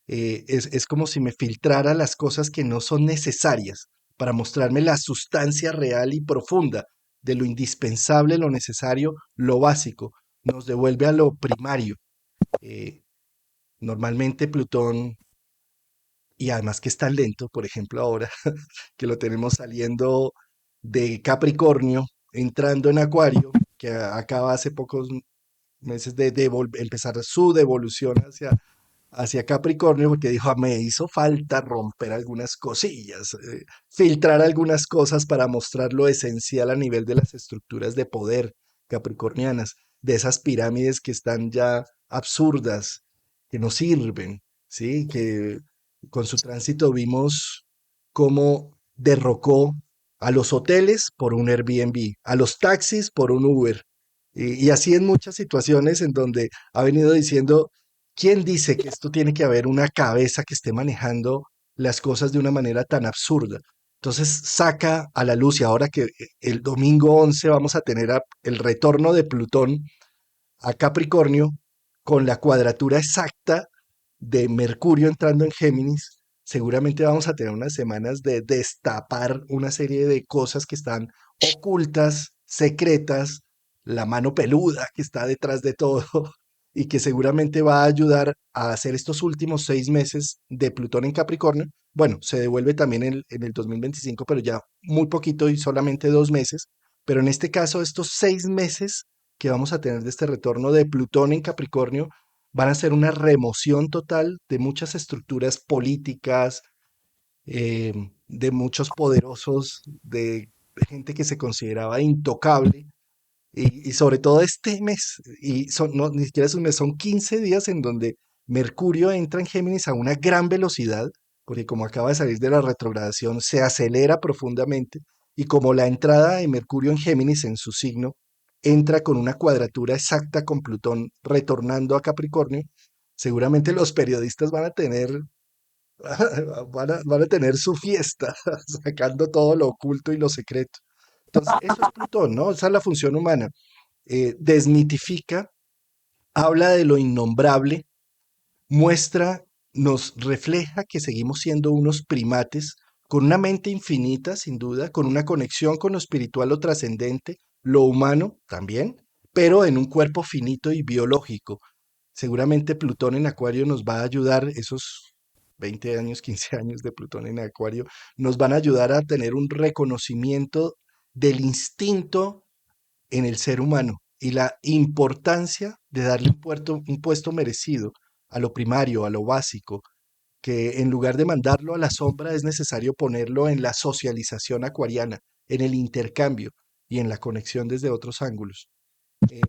es como si me filtrara las cosas que no son necesarias para mostrarme la sustancia real y profunda de lo indispensable, lo necesario, lo básico. Nos devuelve a lo primario. Eh, Normalmente Plutón, y además que es tan lento, por ejemplo ahora, que lo tenemos saliendo de Capricornio, entrando en Acuario, que acaba hace pocos meses de empezar su devolución hacia Capricornio, porque dijo, "Ah, me hizo falta romper algunas cosillas, filtrar algunas cosas para mostrar lo esencial a nivel de las estructuras de poder capricornianas, de esas pirámides que están ya absurdas, que no sirven, ¿sí? Que con su tránsito vimos cómo derrocó a los hoteles por un Airbnb, a los taxis por un Uber, y así en muchas situaciones en donde ha venido diciendo, ¿quién dice que esto tiene que haber una cabeza que esté manejando las cosas de una manera tan absurda? Entonces saca a la luz y ahora que el domingo 11 vamos a tener el retorno de Plutón a Capricornio con la cuadratura exacta de Mercurio entrando en Géminis, seguramente vamos a tener unas semanas de destapar una serie de cosas que están ocultas, secretas, la mano peluda que está detrás de todo y que seguramente va a ayudar a hacer estos últimos 6 meses de Plutón en Capricornio. Bueno, se devuelve también en el 2025, pero ya muy poquito y solamente 2 meses. Pero en este caso, estos 6 meses que vamos a tener de este retorno de Plutón en Capricornio van a ser una remoción total de muchas estructuras políticas, eh, de muchos poderosos, de gente que se consideraba intocable. Y sobre todo este mes, y no, ni siquiera es un mes, son 15 días en donde Mercurio entra en Géminis a una gran velocidad, porque como acaba de salir de la retrogradación, se acelera profundamente, y como la entrada de Mercurio en Géminis en su signo entra con una cuadratura exacta con Plutón retornando a Capricornio, seguramente los periodistas van a tener, van a tener su fiesta, sacando todo lo oculto y lo secreto. Entonces, eso es Plutón, ¿no? Esa es la función humana. Desmitifica, habla de lo innombrable, muestra, nos refleja que seguimos siendo unos primates con una mente infinita, sin duda, con una conexión con lo espiritual, lo trascendente, lo humano también, pero en un cuerpo finito y biológico. Seguramente Plutón en Acuario nos va a ayudar, esos 20 años, 15 años de Plutón en Acuario, nos van a ayudar a tener un reconocimiento del instinto en el ser humano y la importancia de darle un puesto merecido a lo primario, a lo básico, que en lugar de mandarlo a la sombra es necesario ponerlo en la socialización acuariana, en el intercambio y en la conexión desde otros ángulos.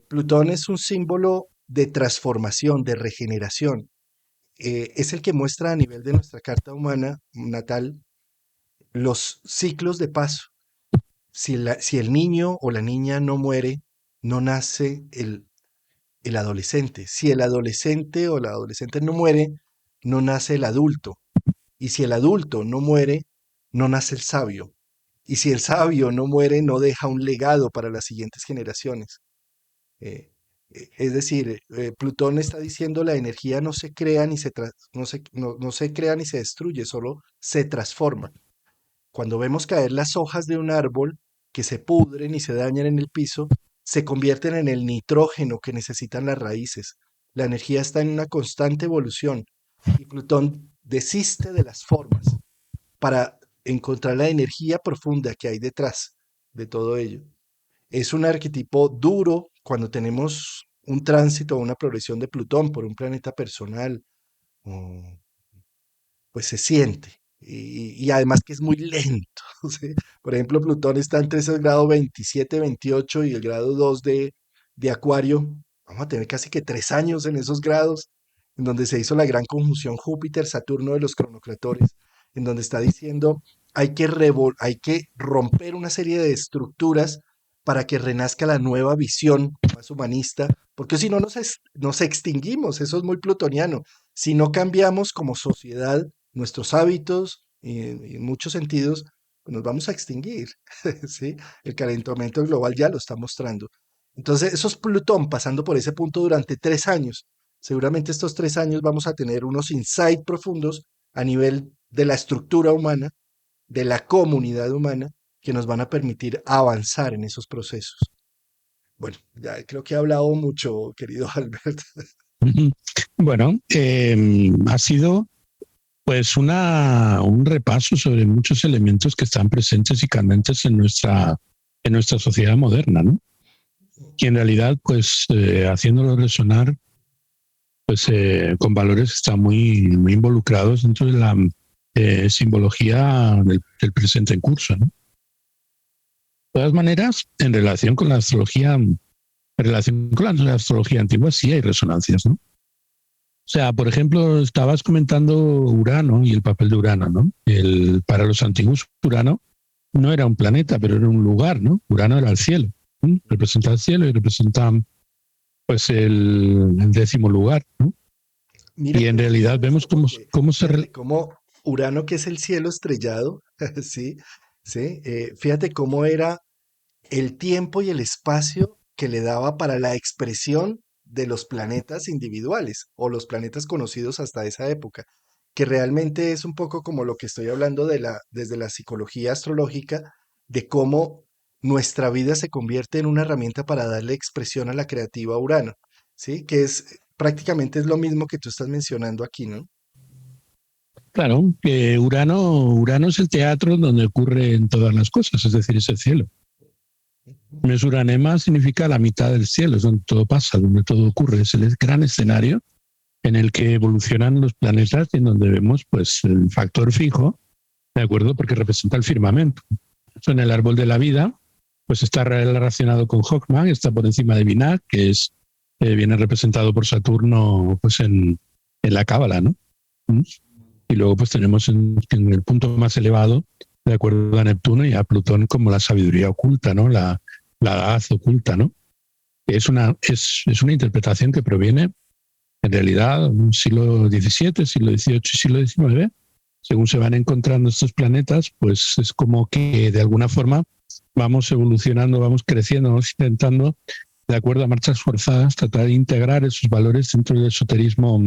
Plutón es un símbolo de transformación, de regeneración, es el que muestra a nivel de nuestra carta humana natal los ciclos de paso. Si el niño o la niña no muere, no nace el adolescente. Si el adolescente o la adolescente no muere, no nace el adulto. Y si el adulto no muere, no nace el sabio. Y si el sabio no muere, no deja un legado para las siguientes generaciones. Eh, es decir, Plutón está diciendo la energía no se crea ni no se crea ni se destruye, solo se transforma. Cuando vemos caer las hojas de un árbol que se pudren y se dañan en el piso, se convierten en el nitrógeno que necesitan las raíces. La energía está en una constante evolución y Plutón desiste de las formas para encontrar la energía profunda que hay detrás de todo ello. Es un arquetipo duro cuando tenemos un tránsito o una progresión de Plutón por un planeta personal, o pues se siente. Y además que es muy lento. ¿Sí? Por ejemplo, Plutón está entre ese grado 27, 28 y el grado 2 de Acuario. Vamos a tener casi que 3 años en esos grados, en donde se hizo la gran conjunción Júpiter-Saturno de los cronocratores, en donde está diciendo hay que romper una serie de estructuras para que renazca la nueva visión más humanista, porque si no nos extinguimos, eso es muy plutoniano. Si no cambiamos como sociedad nuestros hábitos y en muchos sentidos, pues nos vamos a extinguir. ¿Sí? El calentamiento global ya lo está mostrando. Entonces, eso es Plutón pasando por ese punto durante 3 años. Seguramente estos 3 años vamos a tener unos insights profundos a nivel de la estructura humana, de la comunidad humana, que nos van a permitir avanzar en esos procesos. Bueno, ya creo que he hablado mucho, querido Albert. Bueno, ha sido pues un repaso sobre muchos elementos que están presentes y candentes en nuestra sociedad moderna, ¿no? Y en realidad, pues haciéndolo resonar, pues con valores que están muy, muy involucrados dentro de la simbología del presente en curso, ¿no? De todas maneras, en relación con la astrología antigua sí hay resonancias, ¿no? O sea, por ejemplo, estabas comentando Urano y el papel de Urano, ¿no? Para los antiguos, Urano no era un planeta, pero era un lugar, ¿no? Urano era el cielo, ¿no? Representa el cielo y representa, pues, el 10º lugar, ¿no? Mira Y qué en realidad bonito vemos esto porque cómo se... fíjate cómo Urano, que es el cielo estrellado, sí, sí, fíjate cómo era el tiempo y el espacio que le daba para la expresión de los planetas individuales o los planetas conocidos hasta esa época, que realmente es un poco como lo que estoy hablando desde la psicología astrológica, de cómo nuestra vida se convierte en una herramienta para darle expresión a la creativa Urano, ¿sí? Que es prácticamente es lo mismo que tú estás mencionando aquí, ¿no? Claro, que Urano es el teatro donde ocurren todas las cosas, es decir, es el cielo. Mesuranema significa la mitad del cielo, es donde todo pasa, donde todo ocurre, es el gran escenario en el que evolucionan los planetas y en donde vemos pues el factor fijo, ¿de acuerdo? Porque representa el firmamento. Eso en el árbol de la vida, pues está relacionado con Hawkman, está por encima de Binah, que viene representado por Saturno pues en la Cábala, ¿no? Y luego pues tenemos en el punto más elevado, de acuerdo a Neptuno y a Plutón, como la sabiduría oculta, ¿no? La haz oculta, ¿no? Es una interpretación que proviene, en realidad, un siglo XVII, siglo XVIII y siglo XIX. Según se van encontrando estos planetas, pues es como que de alguna forma vamos evolucionando, vamos creciendo, vamos intentando, de acuerdo a marchas forzadas, tratar de integrar esos valores dentro del esoterismo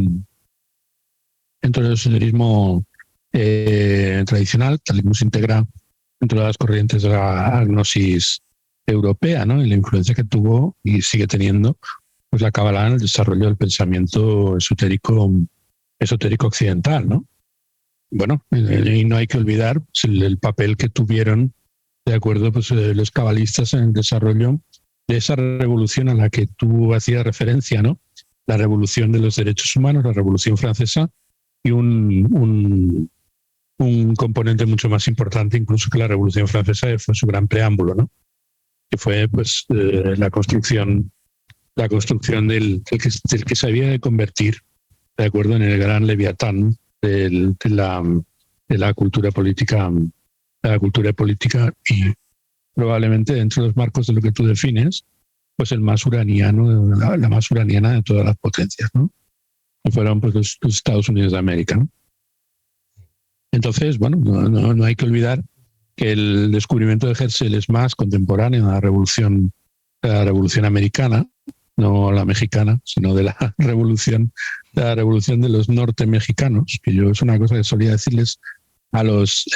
tradicional, tal y como se integra dentro de las corrientes de la gnosis europea, ¿no? Y la influencia que tuvo y sigue teniendo pues la Cábala en el desarrollo del pensamiento esotérico occidental, ¿no? Bueno, y no hay que olvidar pues, el papel que tuvieron, de acuerdo, pues los cabalistas en el desarrollo de esa revolución a la que tú hacías referencia, ¿no? La revolución de los derechos humanos, la Revolución Francesa, y un componente mucho más importante incluso que la Revolución Francesa, que fue su gran preámbulo, ¿no? Que fue pues la construcción del que se había de convertir de acuerdo, en el gran leviatán de la cultura política, y probablemente dentro de los marcos de lo que tú defines, pues el más uraniano, la más uraniana de todas las potencias, ¿no? Que fueron pues los Estados Unidos de América, ¿no? Entonces, bueno, no hay que olvidar que el descubrimiento de Herschel es más contemporáneo a la revolución americana, no la mexicana, sino de la revolución de los nortemexicanos, que yo es una cosa que solía decirles a los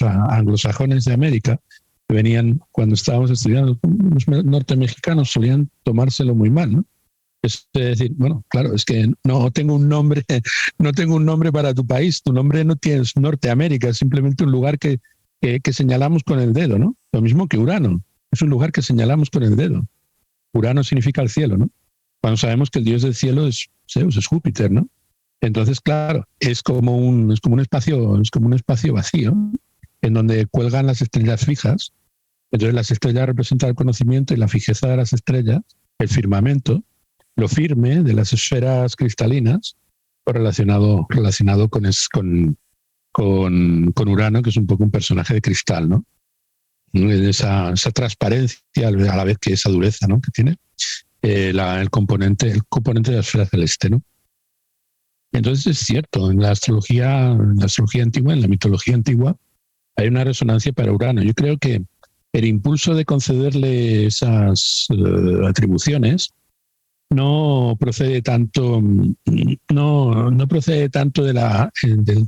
anglosajones de América, que venían cuando estábamos estudiando, los nortemexicanos solían tomárselo muy mal, ¿no? Es decir, bueno, claro, es que no tengo un nombre para tu país, tu nombre no tienes Norteamérica, es simplemente un lugar que señalamos con el dedo, ¿no? Lo mismo que Urano, es un lugar que señalamos con el dedo. Urano significa el cielo, ¿no? Cuando sabemos que el dios del cielo es Zeus, es Júpiter, ¿no? Entonces, claro, es como un espacio vacío en donde cuelgan las estrellas fijas. Entonces las estrellas representan el conocimiento y la fijeza de las estrellas, el firmamento, lo firme de las esferas cristalinas, relacionado con Urano, que es un poco un personaje de cristal, ¿no? Esa transparencia a la vez que esa dureza, ¿no? Que tiene el componente de la esfera celeste, ¿no? Entonces es cierto, en la astrología antigua, en la mitología antigua, hay una resonancia para Urano. Yo creo que el impulso de concederle esas atribuciones no procede tanto del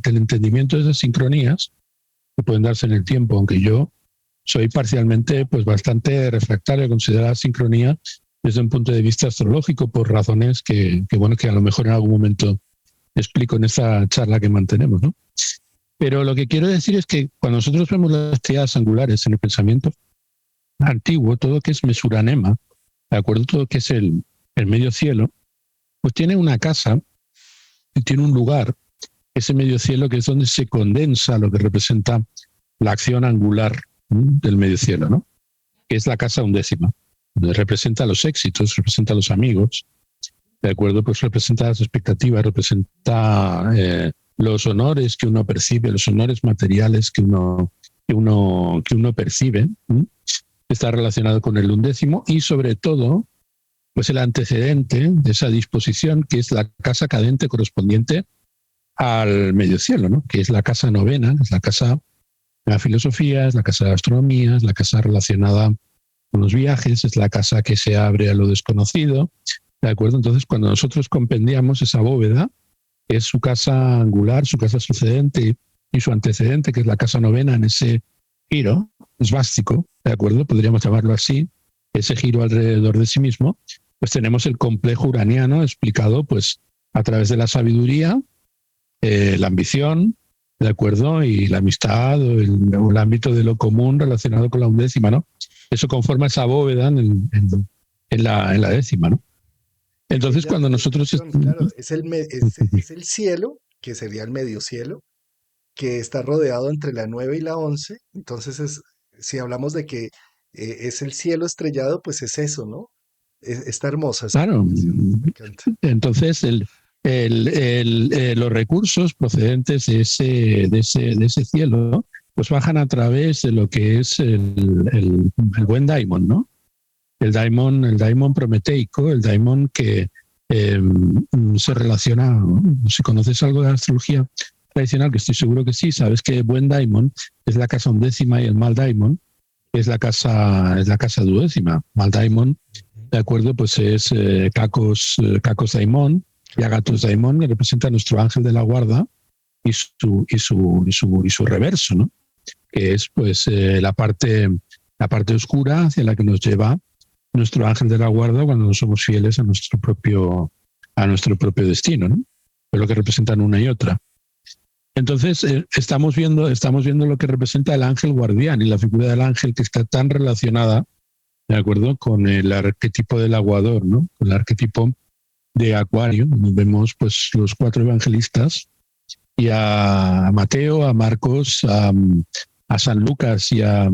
entendimiento de esas sincronías que pueden darse en el tiempo, aunque yo soy parcialmente pues bastante refractario a considerar sincronía desde un punto de vista astrológico por razones que a lo mejor en algún momento explico en esta charla que mantenemos, ¿no? Pero lo que quiero decir es que cuando nosotros vemos las triadas angulares en el pensamiento antiguo, todo que es mesuranema, ¿de acuerdo? Todo que es el medio cielo, pues tiene una casa y tiene un lugar, ese medio cielo, que es donde se condensa lo que representa la acción angular del medio cielo, ¿no? Que es la casa undécima, donde representa los éxitos, representa los amigos, ¿de acuerdo? Pues representa las expectativas, representa los honores que uno percibe, los honores materiales que uno percibe, está relacionado con el undécimo y sobre todo pues el antecedente de esa disposición, que es la casa cadente correspondiente al medio cielo, ¿no? Que es la casa novena, es la casa de la filosofía, es la casa de la astronomía, es la casa relacionada con los viajes, es la casa que se abre a lo desconocido, ¿de acuerdo? Entonces, cuando nosotros compendiamos esa bóveda, que es su casa angular, su casa sucedente y su antecedente, que es la casa novena en ese giro esvástico, ¿de acuerdo? Podríamos llamarlo así, ese giro alrededor de sí mismo, pues tenemos el complejo uraniano explicado pues a través de la sabiduría, la ambición, ¿de acuerdo? Y la amistad o el ámbito de lo común relacionado con la undécima, ¿no? Eso conforma esa bóveda en la décima, ¿no? Entonces, cuando nosotros... Claro, es el cielo, que sería el medio cielo, que está rodeado entre la 9 y la 11. Entonces, si hablamos de que es el cielo estrellado, pues es eso, ¿no? Está hermosa esa Claro, definición, me encanta. entonces los recursos procedentes de ese cielo pues bajan a través de lo que es el buen daimon, ¿no? El daimon prometeico, el daimon que se relaciona, ¿no? Si conoces algo de la astrología tradicional, que estoy seguro que sí, sabes que el buen daimon es la casa undécima y el mal daimon es la casa duodécima. Mal daimon, de acuerdo, pues es Cacos daimon y Agathos daimon, que representa a nuestro ángel de la guarda y su reverso, ¿no? Que es pues la parte oscura hacia la que nos lleva nuestro ángel de la guarda cuando no somos fieles a nuestro propio destino, ¿no? Es lo que representan una y otra. Entonces estamos viendo lo que representa el ángel guardián y la figura del ángel que está tan relacionada, ¿de acuerdo?, con el arquetipo del aguador, ¿no? Con el arquetipo de Acuario. Nos vemos pues los 4 evangelistas y a Mateo, a Marcos, a San Lucas y a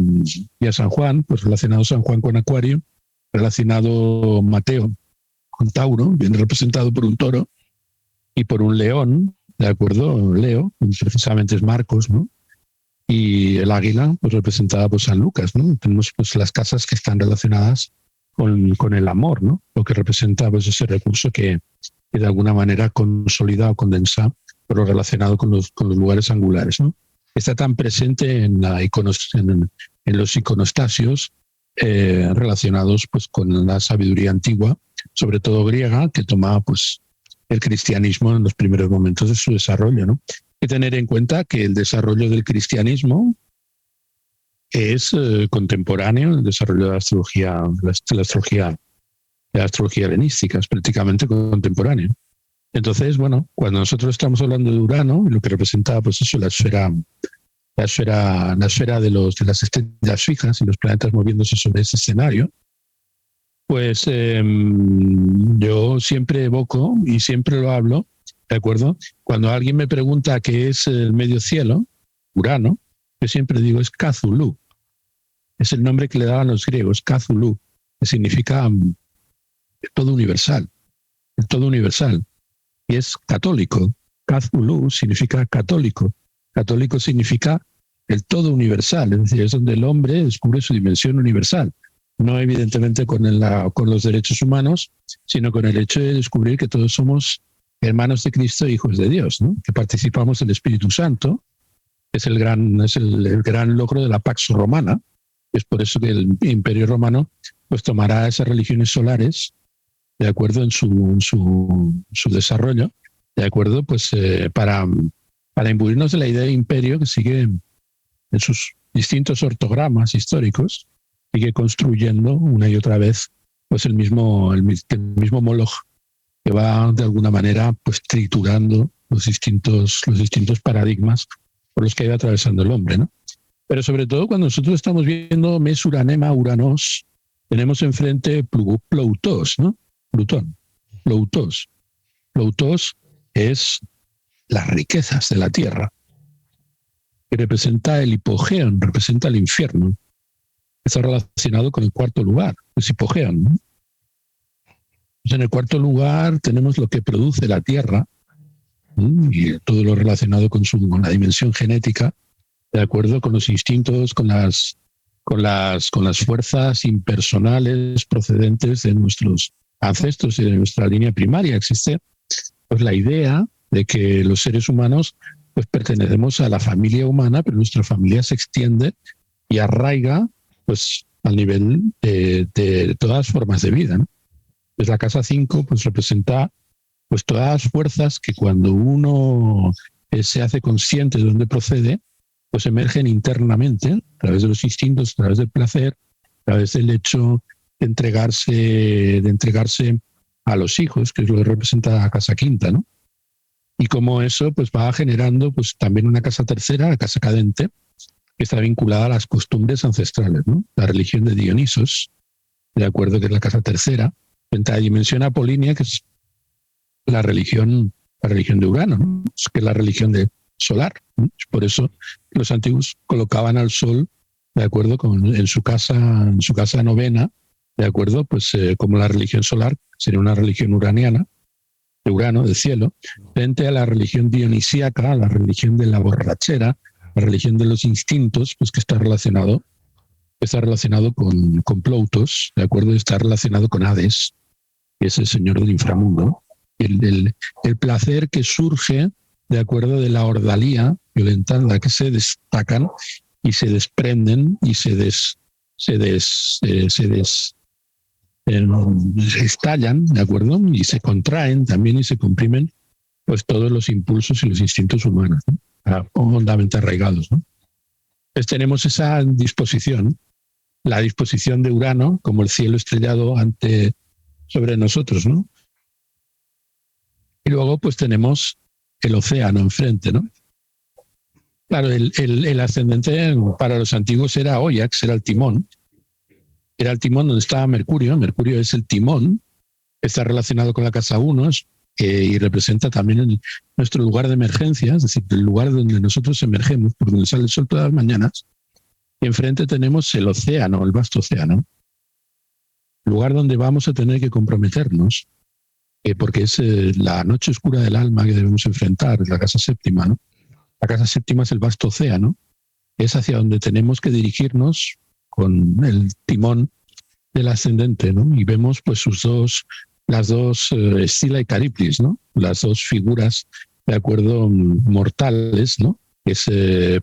San Juan, pues relacionado San Juan con Acuario, relacionado Mateo con Tauro, bien representado por un toro, y por un león, ¿de acuerdo? Leo, precisamente es Marcos, ¿no? Y el águila, pues representada por San Lucas, ¿no? Tenemos pues las casas que están relacionadas con el amor, ¿no? Lo que representa pues ese recurso que de alguna manera consolida o condensa, pero relacionado con los lugares angulares, ¿no? Está tan presente en los iconostasios relacionados pues con la sabiduría antigua, sobre todo griega, que tomaba pues el cristianismo en los primeros momentos de su desarrollo, ¿no? Hay que tener en cuenta que el desarrollo del cristianismo es contemporáneo al desarrollo de la astrología, de la astrología helenística, es prácticamente contemporáneo. Entonces, bueno, cuando nosotros estamos hablando de Urano, lo que representa, pues eso, la esfera de las estrellas fijas y los planetas moviéndose sobre ese escenario, pues yo siempre evoco y siempre lo hablo, ¿de acuerdo? Cuando alguien me pregunta qué es el medio cielo, Urano, yo siempre digo es Cthulhu. Es el nombre que le daban los griegos, Cthulhu, que significa el todo universal. El todo universal. Y es católico. Cthulhu significa católico. Católico significa el todo universal, es decir, es donde el hombre descubre su dimensión universal. No evidentemente con los derechos humanos, sino con el hecho de descubrir que todos somos hermanos de Cristo e hijos de Dios, ¿no? Que participamos del Espíritu Santo, que es el gran logro de la Pax Romana. Es por eso que el Imperio Romano pues tomará esas religiones solares, de acuerdo, en su desarrollo, de acuerdo, pues para imbuirnos de la idea de imperio que sigue en sus distintos ortogramas históricos, sigue construyendo una y otra vez pues el mismo Moloch, que va de alguna manera pues triturando los distintos paradigmas por los que ha ido atravesando el hombre, ¿no? Pero sobre todo cuando nosotros estamos viendo Mes Uranema Uranos, tenemos enfrente Ploutos, ¿no? Plutón. Ploutos es las riquezas de la tierra, que representa el hipogéon, representa el infierno. Está relacionado con el cuarto lugar, es hipogéon, ¿no? Pues en el cuarto lugar tenemos lo que produce la tierra, ¿sí? Y todo lo relacionado con la dimensión genética, de acuerdo con los instintos, con las fuerzas impersonales procedentes de nuestros ancestros y de nuestra línea primaria. Existe pues la idea de que los seres humanos pues pertenecemos a la familia humana, pero nuestra familia se extiende y arraiga pues al nivel de todas las formas de vida, ¿no? Pues la casa 5 pues representa pues todas las fuerzas que cuando uno se hace consciente de dónde procede, pues emergen internamente a través de los instintos, a través del placer, a través del hecho de entregarse a los hijos, que es lo que representa la casa quinta, ¿no? Y como eso pues va generando pues también una casa tercera, la casa cadente, que está vinculada a las costumbres ancestrales, ¿no? La religión de Dionisos, de acuerdo, que es la casa tercera, frente a la dimensión apolínea, que es la religión de Urano, ¿no? Que es la religión solar, ¿no? Por eso los antiguos colocaban al sol, de acuerdo, en su casa novena, de acuerdo, pues como la religión solar sería una religión uraniana, de Urano, del cielo, frente a la religión dionisíaca, la religión de la borrachera, la religión de los instintos, pues que está relacionado con Ploutos, de acuerdo, está relacionado con Hades, que es el señor del inframundo. El placer que surge, de acuerdo, de la ordalía violentada, que se destacan y se desprenden y se estallan, ¿de acuerdo? Y se contraen también y se comprimen pues todos los impulsos y los instintos humanos, ¿no? Hondamente arraigados, ¿no? Entonces tenemos esa disposición, la disposición de Urano como el cielo estrellado sobre nosotros, ¿no? Y luego pues tenemos el océano enfrente, ¿no? Claro, el ascendente para los antiguos era Óyax, era el timón donde estaba Mercurio. Mercurio es el timón, está relacionado con la casa 1 y representa también nuestro lugar de emergencia, es decir, el lugar donde nosotros emergemos, por donde sale el sol todas las mañanas. Y enfrente tenemos el océano, el vasto océano, lugar donde vamos a tener que comprometernos, porque es la noche oscura del alma que debemos enfrentar, es la casa séptima, ¿no? La casa séptima es el vasto océano, es hacia donde tenemos que dirigirnos con el timón del ascendente, ¿no? Y vemos pues las dos, Escila y Caribdis, ¿no? Las dos figuras, de acuerdo, mortales, ¿no? Que es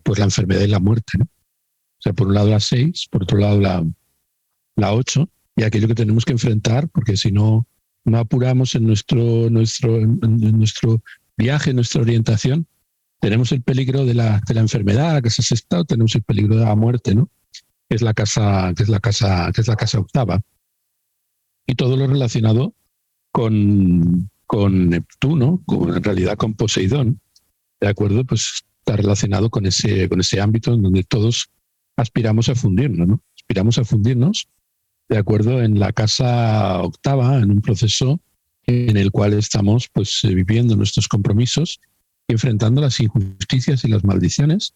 pues la enfermedad y la muerte, ¿no? O sea, por un lado la 6, por otro lado la 8, y aquello que tenemos que enfrentar, porque si no apuramos en nuestro viaje, nuestra orientación, tenemos el peligro de la enfermedad, la casa sexta, o tenemos el peligro de la muerte, ¿no? Que es la casa octava. Y todo lo relacionado con Neptuno, en realidad con Poseidón, ¿de acuerdo? Pues está relacionado con ese ámbito en donde todos aspiramos a fundirnos, ¿no? Aspiramos a fundirnos, de acuerdo, en la casa octava, en un proceso en el cual estamos pues viviendo nuestros compromisos y enfrentando las injusticias y las maldiciones,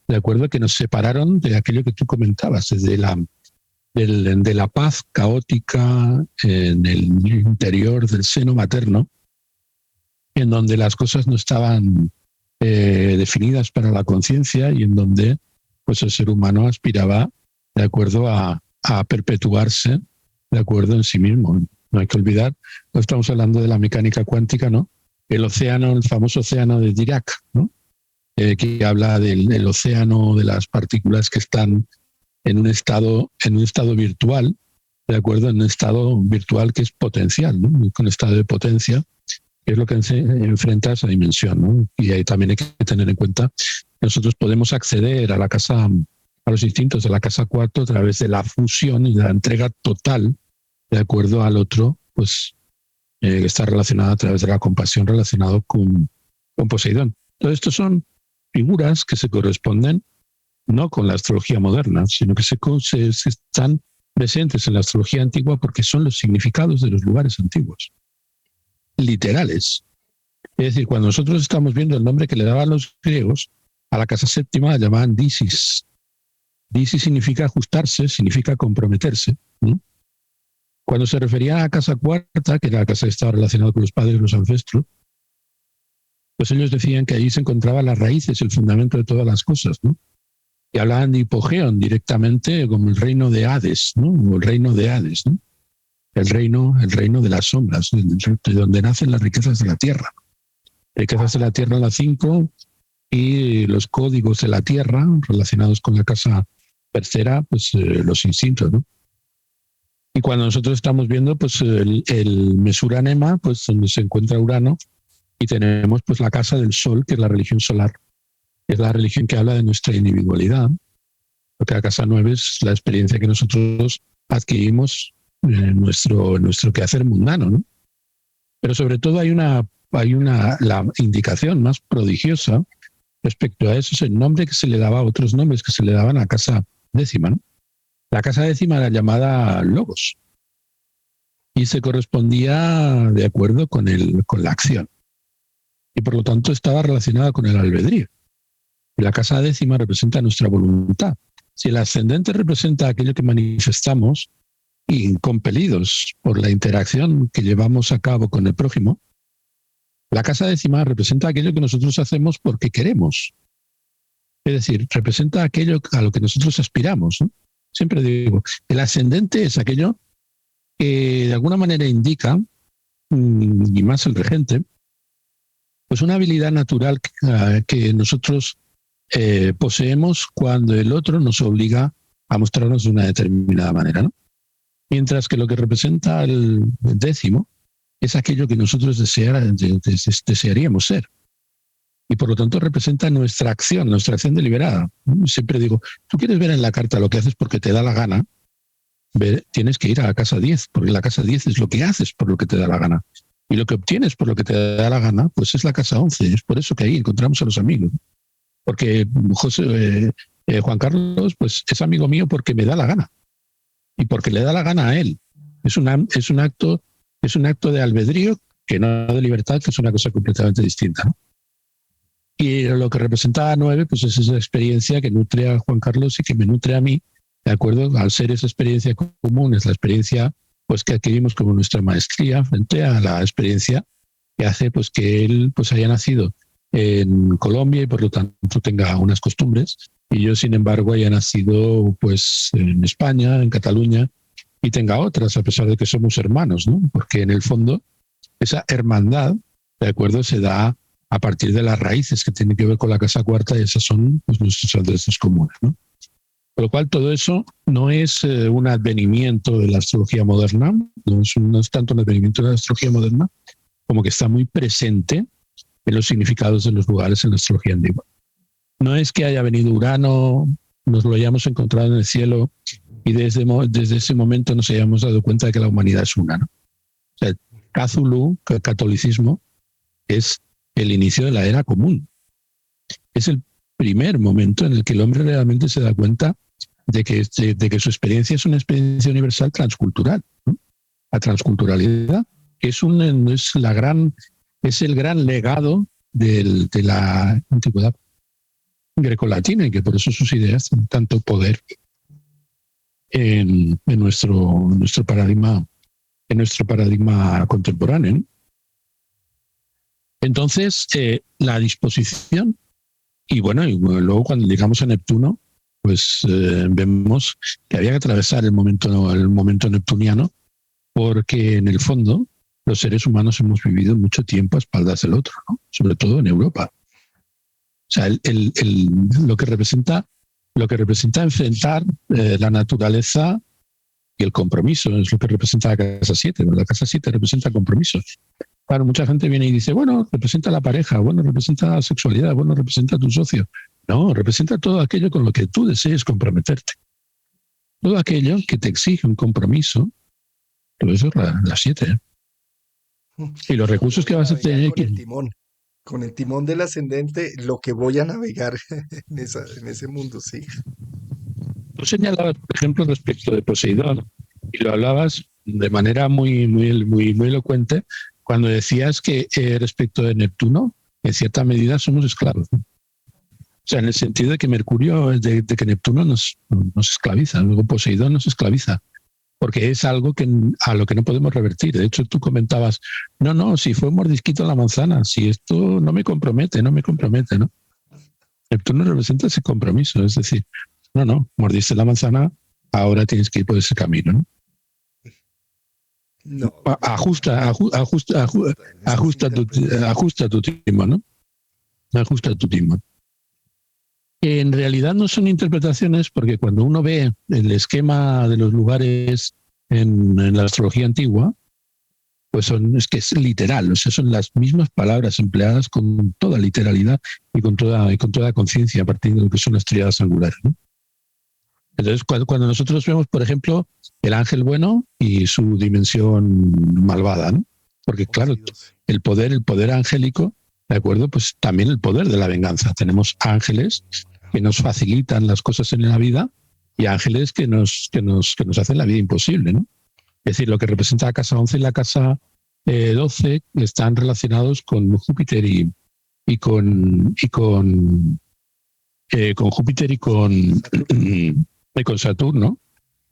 de acuerdo, que nos separaron de aquello que tú comentabas, de la paz caótica en el interior del seno materno, en donde las cosas no estaban definidas para la conciencia y en donde pues el ser humano aspiraba, de acuerdo, a perpetuarse, de acuerdo, en sí mismo. No hay que olvidar, no estamos hablando de la mecánica cuántica, ¿no? El famoso océano de Dirac, ¿no? Que habla del océano de las partículas que están en un estado virtual, de acuerdo, en un estado virtual que es potencial, ¿no? Con estado de potencia, que es lo que enfrenta a esa dimensión, ¿no? Y ahí también hay que tener en cuenta que nosotros podemos acceder a los instintos de la casa 4 a través de la fusión y de la entrega total, de acuerdo al otro, pues que está relacionada a través de la compasión, relacionado con Poseidón. Todo esto son figuras que se corresponden no con la astrología moderna, sino que se están presentes en la astrología antigua porque son los significados de los lugares antiguos, literales. Es decir, cuando nosotros estamos viendo el nombre que le daban los griegos a la casa séptima, la llamaban Disis. Disis significa ajustarse, significa comprometerse, ¿no? Cuando se refería a la casa cuarta, que era la casa que estaba relacionada con los padres y los ancestros, pues ellos decían que allí se encontraban las raíces, el fundamento de todas las cosas, ¿no? Y hablaban de Hipogeion directamente como el reino de Hades, ¿no? O el reino de Hades, ¿no? El reino de las sombras, de donde nacen las riquezas de la tierra. Riquezas de la tierra, la 5, y los códigos de la tierra relacionados con la casa tercera, pues los instintos, ¿no? Y cuando nosotros estamos viendo pues el Mesuranema, pues donde se encuentra Urano, y tenemos pues la casa del Sol, que es la religión solar, que es la religión que habla de nuestra individualidad, porque la casa 9 es la experiencia que nosotros adquirimos en nuestro quehacer mundano, ¿no? Pero sobre todo hay la indicación más prodigiosa respecto a eso, es el nombre que se le daba, otros nombres que se le daban a la casa décima, ¿no? La casa décima era llamada Logos y se correspondía de acuerdo con la acción. Y por lo tanto estaba relacionada con el albedrío. Y la casa décima representa nuestra voluntad. Si el ascendente representa aquello que manifestamos y compelidos por la interacción que llevamos a cabo con el prójimo, la casa décima representa aquello que nosotros hacemos porque queremos. Es decir, representa aquello a lo que nosotros aspiramos, ¿no? Siempre digo, el ascendente es aquello que de alguna manera indica, y más el regente, pues una habilidad natural que nosotros poseemos cuando el otro nos obliga a mostrarnos de una determinada manera, ¿no? Mientras que lo que representa el décimo es aquello que nosotros desearíamos ser. Y por lo tanto representa nuestra acción deliberada. Siempre digo, tú quieres ver en la carta lo que haces porque te da la gana, tienes que ir a la casa 10, porque la casa 10 es lo que haces por lo que te da la gana. Y lo que obtienes por lo que te da la gana, pues es la casa 11. Es por eso que ahí encontramos a los amigos. Porque Juan Carlos, pues es amigo mío porque me da la gana. Y porque le da la gana a él. Es un acto de albedrío, que no de libertad, que es una cosa completamente distinta, ¿no? Y lo que representa a 9, pues es esa experiencia que nutre a Juan Carlos y que me nutre a mí, ¿de acuerdo? Al ser esa experiencia común, es la experiencia pues que adquirimos como nuestra maestría frente a la experiencia que hace pues que él pues haya nacido en Colombia y por lo tanto tenga unas costumbres, y yo sin embargo haya nacido pues en España, en Cataluña, y tenga otras, a pesar de que somos hermanos, ¿no? Porque en el fondo esa hermandad, de acuerdo, se da a partir de las raíces que tienen que ver con la casa cuarta, y esas son pues, nuestros adrestos comunes, ¿no? Por lo cual todo eso no es un advenimiento de la astrología moderna, no es tanto un advenimiento de la astrología moderna, como que está muy presente en los significados de los lugares en la astrología antigua. No es que haya venido Urano, nos lo hayamos encontrado en el cielo y desde ese momento nos hayamos dado cuenta de que la humanidad es una, ¿no? O sea, Cthulhu, el catolicismo, es el inicio de la era común. Es el primer momento en el que el hombre realmente se da cuenta de que su experiencia es una experiencia universal transcultural, ¿no? La transculturalidad es el gran legado de la antigüedad grecolatina, y que por eso sus ideas tienen tanto poder en nuestro paradigma contemporáneo, ¿no? Entonces, la disposición, y luego cuando llegamos a Neptuno, pues vemos que había que atravesar el momento neptuniano, porque en el fondo los seres humanos hemos vivido mucho tiempo a espaldas del otro, ¿no? Sobre todo en Europa. O sea, lo que representa enfrentar la naturaleza y el compromiso es lo que representa la casa 7. La casa 7 representa compromiso. Claro, mucha gente viene y dice, bueno, representa la pareja, bueno, representa la sexualidad, bueno, representa a tu socio. No, representa todo aquello con lo que tú desees comprometerte. Todo aquello que te exige un compromiso, todo eso es la 7, ¿eh? Y los recursos que vas a tener con el timón. Con el timón del ascendente, lo que voy a navegar en ese mundo, sí. Tú señalabas, por ejemplo, respecto de Poseidón, y lo hablabas de manera muy elocuente, cuando decías que respecto de Neptuno, en cierta medida somos esclavos, ¿no? O sea, en el sentido de que Mercurio, de que Neptuno nos esclaviza, luego Poseidón nos esclaviza, porque es algo a lo que no podemos revertir. De hecho, tú comentabas, no, si fue un mordisquito en la manzana, si esto no me compromete, ¿no? Neptuno representa ese compromiso, es decir, no, mordiste la manzana, ahora tienes que ir por ese camino, ¿no? No. Ajusta tu timón, ¿no? Ajusta tu timón. En realidad no son interpretaciones, porque cuando uno ve el esquema de los lugares en la astrología antigua, pues es que es literal, o sea, son las mismas palabras empleadas con toda literalidad y con toda conciencia a partir de lo que son las tríadas angulares, ¿no? Entonces, cuando nosotros vemos, por ejemplo, el ángel bueno y su dimensión malvada, ¿no? Porque claro, el poder angélico, ¿de acuerdo? Pues también el poder de la venganza. Tenemos ángeles que nos facilitan las cosas en la vida y ángeles que nos hacen la vida imposible, ¿no? Es decir, lo que representa la casa 11 y la casa 12 están relacionados con Júpiter y con Júpiter y con Saturno,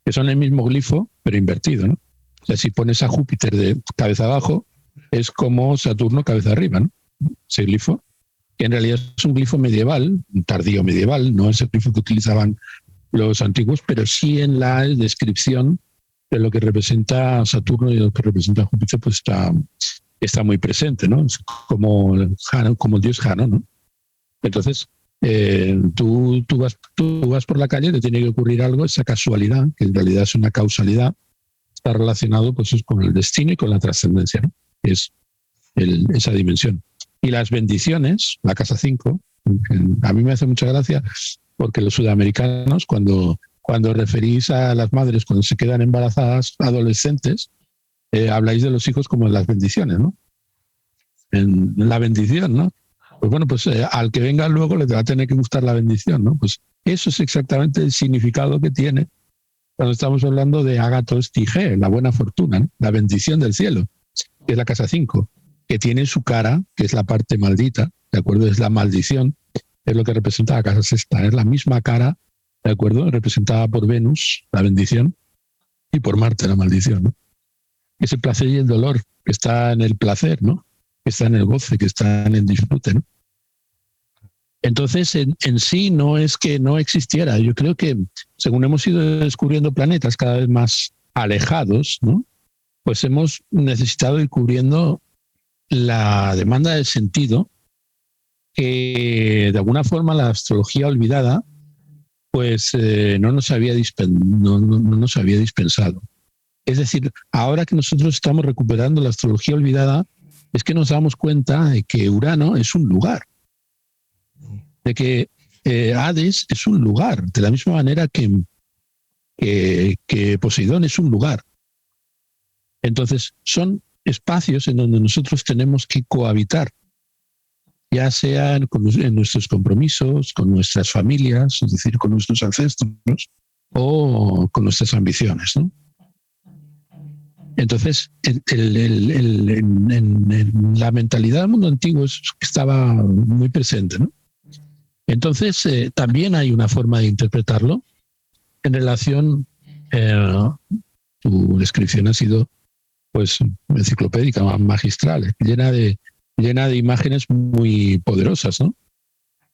que son el mismo glifo, pero invertido, ¿no? O sea, si pones a Júpiter de cabeza abajo, es como Saturno cabeza arriba, ¿no? Ese glifo, que en realidad es un glifo medieval, un tardío medieval, no es el glifo que utilizaban los antiguos, pero sí en la descripción de lo que representa Saturno y lo que representa Júpiter, pues está muy presente, ¿no? Es como el dios Jano, ¿no? Entonces, tú vas por la calle, te tiene que ocurrir algo, esa casualidad, que en realidad es una causalidad, está relacionado pues con el destino y con la trascendencia, ¿no? Es esa dimensión. Y las bendiciones, la casa 5, a mí me hace mucha gracia porque los sudamericanos, cuando referís a las madres cuando se quedan embarazadas adolescentes, habláis de los hijos como en las bendiciones, ¿no? En la bendición, ¿no? Pues bueno, pues al que venga luego le va a tener que gustar la bendición, ¿no? Pues eso es exactamente el significado que tiene cuando estamos hablando de Agathos Tige, la buena fortuna, ¿no? La bendición del cielo, que es la casa 5, que tiene su cara, que es la parte maldita, ¿de acuerdo? Es la maldición, es lo que representa la casa sexta, es la misma cara, ¿de acuerdo? Representada por Venus, la bendición, y por Marte, la maldición, ¿no? es el placer y el dolor, que está en el placer, ¿no? Que está en el goce, que está en el disfrute, ¿no? Entonces, en sí no es que no existiera. Yo creo que según hemos ido descubriendo planetas cada vez más alejados, ¿no? Pues hemos necesitado ir cubriendo la demanda de sentido que de alguna forma la astrología olvidada pues no nos había no nos había dispensado. Es decir, ahora que nosotros estamos recuperando la astrología olvidada, es que nos damos cuenta de que Urano es un lugar, de que Hades es un lugar, de la misma manera que Poseidón es un lugar. Entonces, son espacios en donde nosotros tenemos que cohabitar, ya sea en nuestros compromisos, con nuestras familias, es decir, con nuestros ancestros, o con nuestras ambiciones, ¿no? Entonces, en la mentalidad del mundo antiguo estaba muy presente, ¿no? Entonces, también hay una forma de interpretarlo en relación, tu descripción ha sido pues enciclopédica, magistral, llena de imágenes muy poderosas, ¿no?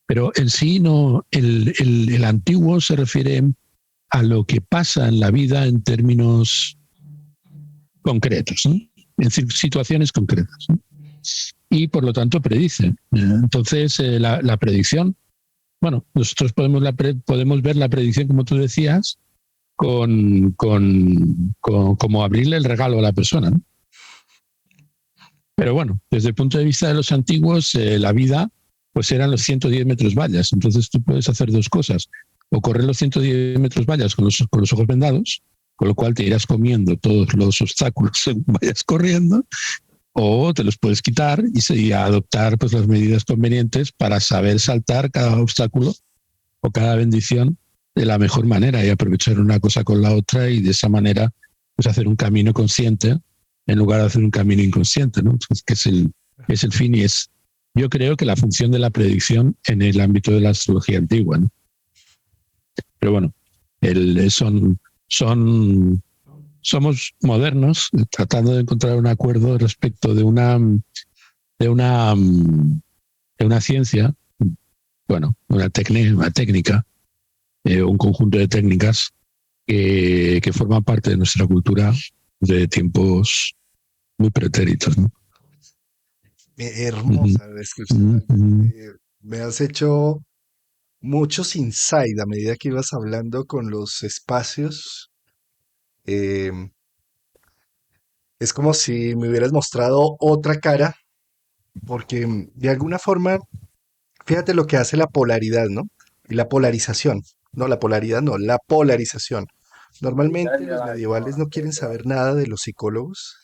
Pero en sí no, el antiguo se refiere a lo que pasa en la vida en términos concretos, ¿no? En situaciones concretas, ¿no? Y por lo tanto predice. Entonces, la predicción, bueno, nosotros podemos ver la predicción, como tú decías, como abrirle el regalo a la persona, ¿no? Pero bueno, desde el punto de vista de los antiguos, la vida pues eran los 110 metros vallas. Entonces tú puedes hacer dos cosas: o correr los 110 metros vallas con los ojos vendados, con lo cual te irás comiendo todos los obstáculos según vayas corriendo, o te los puedes quitar y adoptar pues las medidas convenientes para saber saltar cada obstáculo o cada bendición de la mejor manera y aprovechar una cosa con la otra, y de esa manera pues hacer un camino consciente en lugar de hacer un camino inconsciente, ¿no? Que es el fin, y yo creo que la función de la predicción en el ámbito de la astrología antigua, ¿no? Pero bueno, somos modernos tratando de encontrar un acuerdo respecto de una ciencia, bueno, una técnica, un conjunto de técnicas que forman parte de nuestra cultura de tiempos muy pretéritos, ¿no? Hermosa descripción. Me has hecho muchos insight a medida que ibas hablando con los espacios. Eh, es como si me hubieras mostrado otra cara, porque de alguna forma, fíjate lo que hace la polaridad, ¿no? Y la polarización. No, la polaridad no, la polarización. Normalmente los medievales no quieren saber nada de los psicólogos,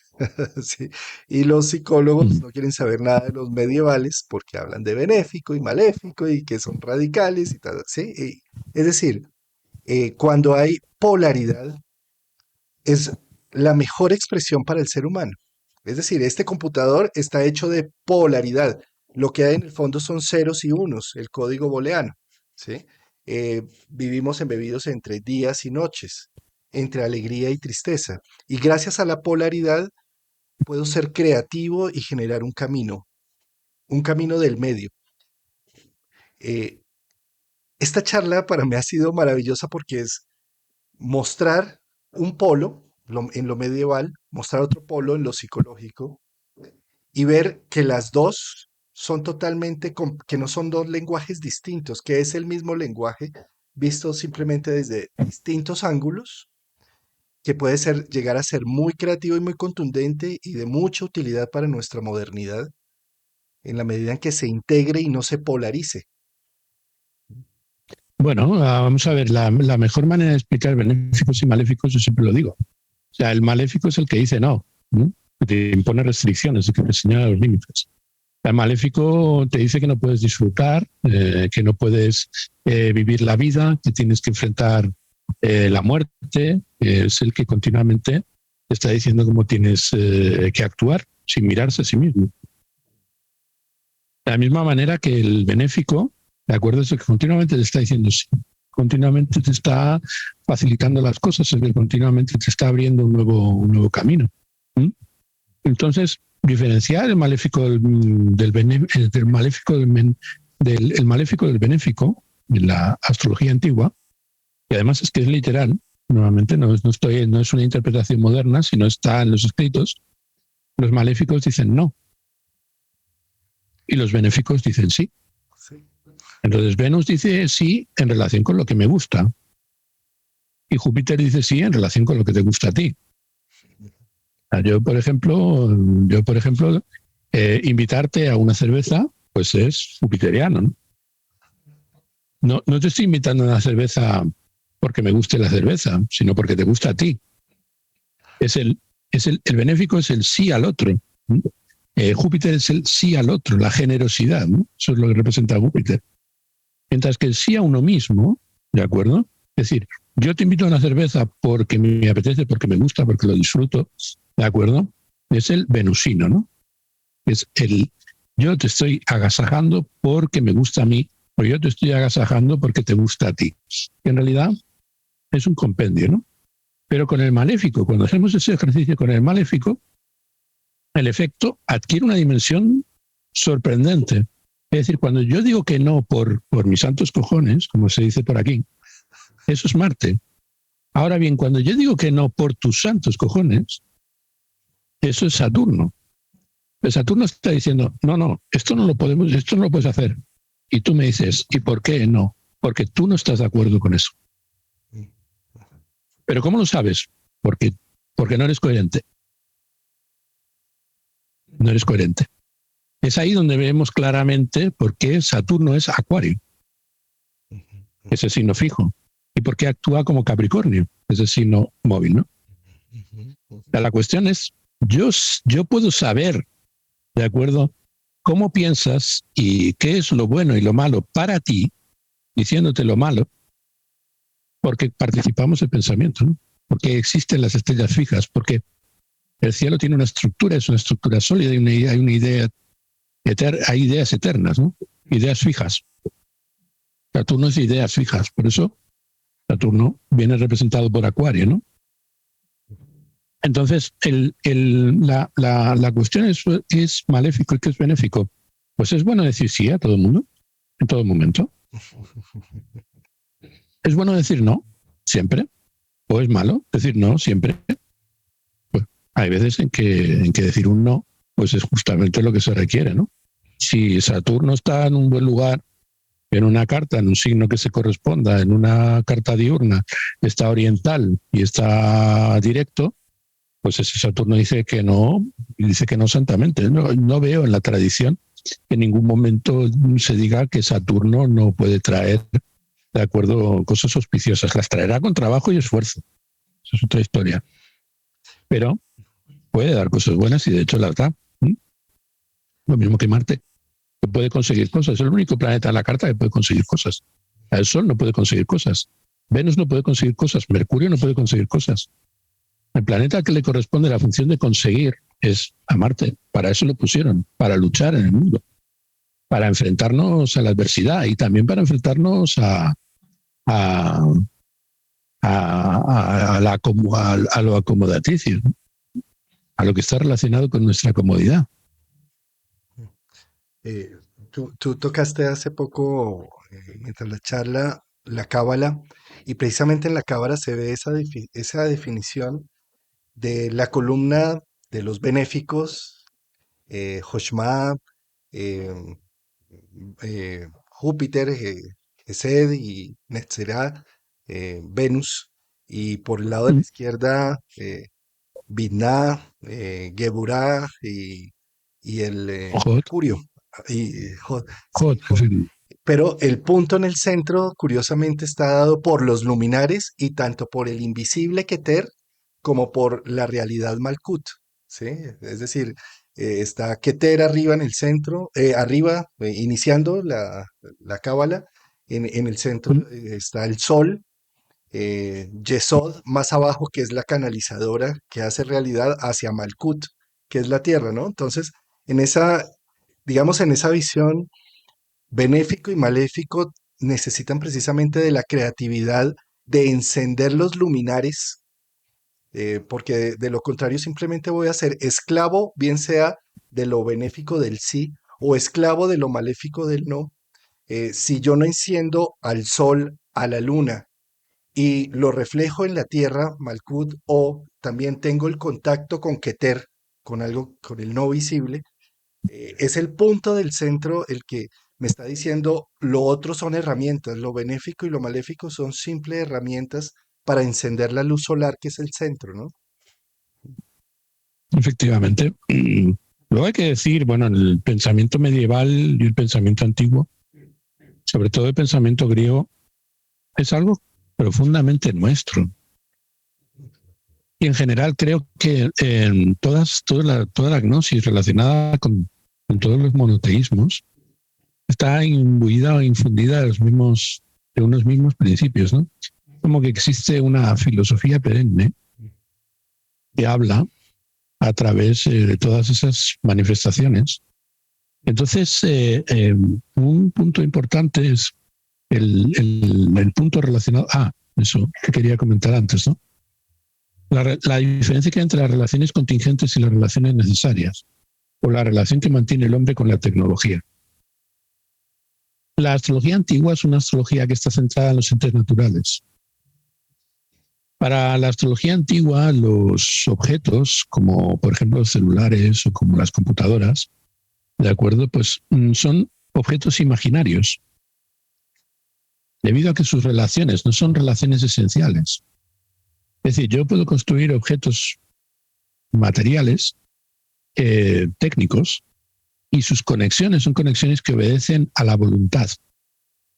¿sí? Y los psicólogos no quieren saber nada de los medievales porque hablan de benéfico y maléfico y que son radicales y tal, ¿sí? Es decir, cuando hay polaridad es la mejor expresión para el ser humano. Es decir, este computador está hecho de polaridad. Lo que hay en el fondo son ceros y unos, el código booleano, ¿sí? Vivimos embebidos entre días y noches, entre alegría y tristeza. Y gracias a la polaridad puedo ser creativo y generar un camino del medio. Eh, esta charla para mí ha sido maravillosa porque es mostrar un polo en lo medieval, mostrar otro polo en lo psicológico y ver que las dos son totalmente, que no son dos lenguajes distintos, que es el mismo lenguaje visto simplemente desde distintos ángulos, que puede llegar a ser muy creativo y muy contundente y de mucha utilidad para nuestra modernidad en la medida en que se integre y no se polarice. Bueno, vamos a ver, la mejor manera de explicar benéficos y maléficos, yo siempre lo digo. O sea, el maléfico es el que dice no, ¿no? Que te impone restricciones, que te señala los límites. El maléfico te dice que no puedes disfrutar, que no puedes vivir la vida, que tienes que enfrentar la muerte, es el que continuamente te está diciendo cómo tienes que actuar sin mirarse a sí mismo. De la misma manera que el benéfico, de acuerdo, es el que continuamente te está diciendo sí, continuamente te está facilitando las cosas, es que continuamente te está abriendo un nuevo camino. ¿Mm? Entonces, diferenciar el maléfico del maléfico el maléfico del benéfico en la astrología antigua, y además es que es literal, nuevamente no es una interpretación moderna, sino está en los escritos, los maléficos dicen no y los benéficos dicen sí. Sí. Entonces Venus dice sí en relación con lo que me gusta y Júpiter dice sí en relación con lo que te gusta a ti. Yo, por ejemplo, invitarte a una cerveza, pues es jupiteriano, ¿no? No te estoy invitando a una cerveza porque me guste la cerveza, sino porque te gusta a ti. Es el benéfico es el sí al otro. ¿No? Júpiter es el sí al otro, la generosidad, ¿no? Eso es lo que representa Júpiter. Mientras que el sí a uno mismo, ¿de acuerdo? Es decir, yo te invito a una cerveza porque me apetece, porque me gusta, porque lo disfruto, ¿de acuerdo? Es el venusino, ¿no? Es yo te estoy agasajando porque me gusta a mí, o yo te estoy agasajando porque te gusta a ti. Y en realidad es un compendio, ¿no? Pero con el maléfico, cuando hacemos ese ejercicio con el maléfico, el efecto adquiere una dimensión sorprendente. Es decir, cuando yo digo que no por mis santos cojones, como se dice por aquí, eso es Marte. Ahora bien, cuando yo digo que no por tus santos cojones, eso es Saturno. El Saturno está diciendo, no, esto no lo podemos, esto no lo puedes hacer. Y tú me dices, ¿y por qué no? Porque tú no estás de acuerdo con eso. Pero ¿cómo lo sabes? Porque no eres coherente. No eres coherente. Es ahí donde vemos claramente por qué Saturno es Acuario, ese signo fijo, y por qué actúa como Capricornio, ese signo móvil, ¿no? La cuestión es, yo puedo saber, ¿de acuerdo? Cómo piensas y qué es lo bueno y lo malo para ti, diciéndote lo malo, porque participamos del pensamiento, ¿no? Porque existen las estrellas fijas, porque el cielo tiene una estructura, es una estructura sólida, hay una idea, hay ideas eternas, ¿no? Ideas fijas. Saturno es ideas fijas, por eso Saturno viene representado por Acuario, ¿no? Entonces, la cuestión es qué es maléfico y qué es benéfico. Pues es bueno decir sí a todo el mundo, en todo momento. Es bueno decir no, siempre. O es malo decir no, siempre. Pues hay veces en que decir un no, pues es justamente lo que se requiere, ¿no? Si Saturno está en un buen lugar, en una carta, en un signo que se corresponda, en una carta diurna, está oriental y está directo, pues ese Saturno dice que no, y dice que no santamente. No veo en la tradición que en ningún momento se diga que Saturno no puede traer, de acuerdo, cosas auspiciosas. Las traerá con trabajo y esfuerzo. Eso es otra historia. Pero puede dar cosas buenas y de hecho las da. ¿Mm? Lo mismo que Marte, que puede conseguir cosas. Es el único planeta en la carta que puede conseguir cosas. El Sol no puede conseguir cosas. Venus no puede conseguir cosas. Mercurio no puede conseguir cosas. El planeta que le corresponde la función de conseguir es a Marte. Para eso lo pusieron, para luchar en el mundo, para enfrentarnos a la adversidad y también para enfrentarnos a, a lo acomodaticio, ¿no? A lo que está relacionado con nuestra comodidad. Eh, tú tocaste hace poco, mientras la charla, la cábala, y precisamente en la cábala se ve esa definición de la columna de los benéficos, Joshma, eh, Júpiter, Gesed y Netzerah, Venus, y por el lado de la izquierda, Binah, Geburah y el Jod, Mercurio. Y, sí, Jod, pero el punto en el centro, curiosamente, está dado por los luminares y tanto por el invisible Keter como por la realidad Malkut. ¿Sí? Es decir, está Keter arriba en el centro, arriba, iniciando la cábala. En el centro está el Sol, Yesod más abajo, que es la canalizadora que hace realidad hacia Malkut, que es la tierra, ¿no? Entonces, en esa, digamos, en esa visión, benéfico y maléfico necesitan precisamente de la creatividad de encender los luminares porque de lo contrario simplemente voy a ser esclavo, bien sea de lo benéfico del sí o esclavo de lo maléfico del no. Si yo no enciendo al sol, a la luna, y lo reflejo en la tierra, Malkut, o también tengo el contacto con Keter, con algo, con el no visible, es el punto del centro el que me está diciendo lo otro son herramientas, lo benéfico y lo maléfico son simples herramientas para encender la luz solar que es el centro, ¿no? Efectivamente. Luego hay que decir, bueno, el pensamiento medieval y el pensamiento antiguo, sobre todo el pensamiento griego, es algo profundamente nuestro. Y en general creo que en toda la gnosis relacionada con todos los monoteísmos está imbuida o infundida de unos mismos principios, ¿no? Como que existe una filosofía perenne que habla a través de todas esas manifestaciones. Entonces, un punto importante es el punto relacionado. Eso que quería comentar antes, ¿no? La diferencia que hay entre las relaciones contingentes y las relaciones necesarias, o la relación que mantiene el hombre con la tecnología. La astrología antigua es una astrología que está centrada en los entes naturales. Para la astrología antigua, los objetos, como por ejemplo los celulares o como las computadoras, ¿de acuerdo? Pues son objetos imaginarios, debido a que sus relaciones no son relaciones esenciales. Es decir, yo puedo construir objetos materiales, técnicos, y sus conexiones son conexiones que obedecen a la voluntad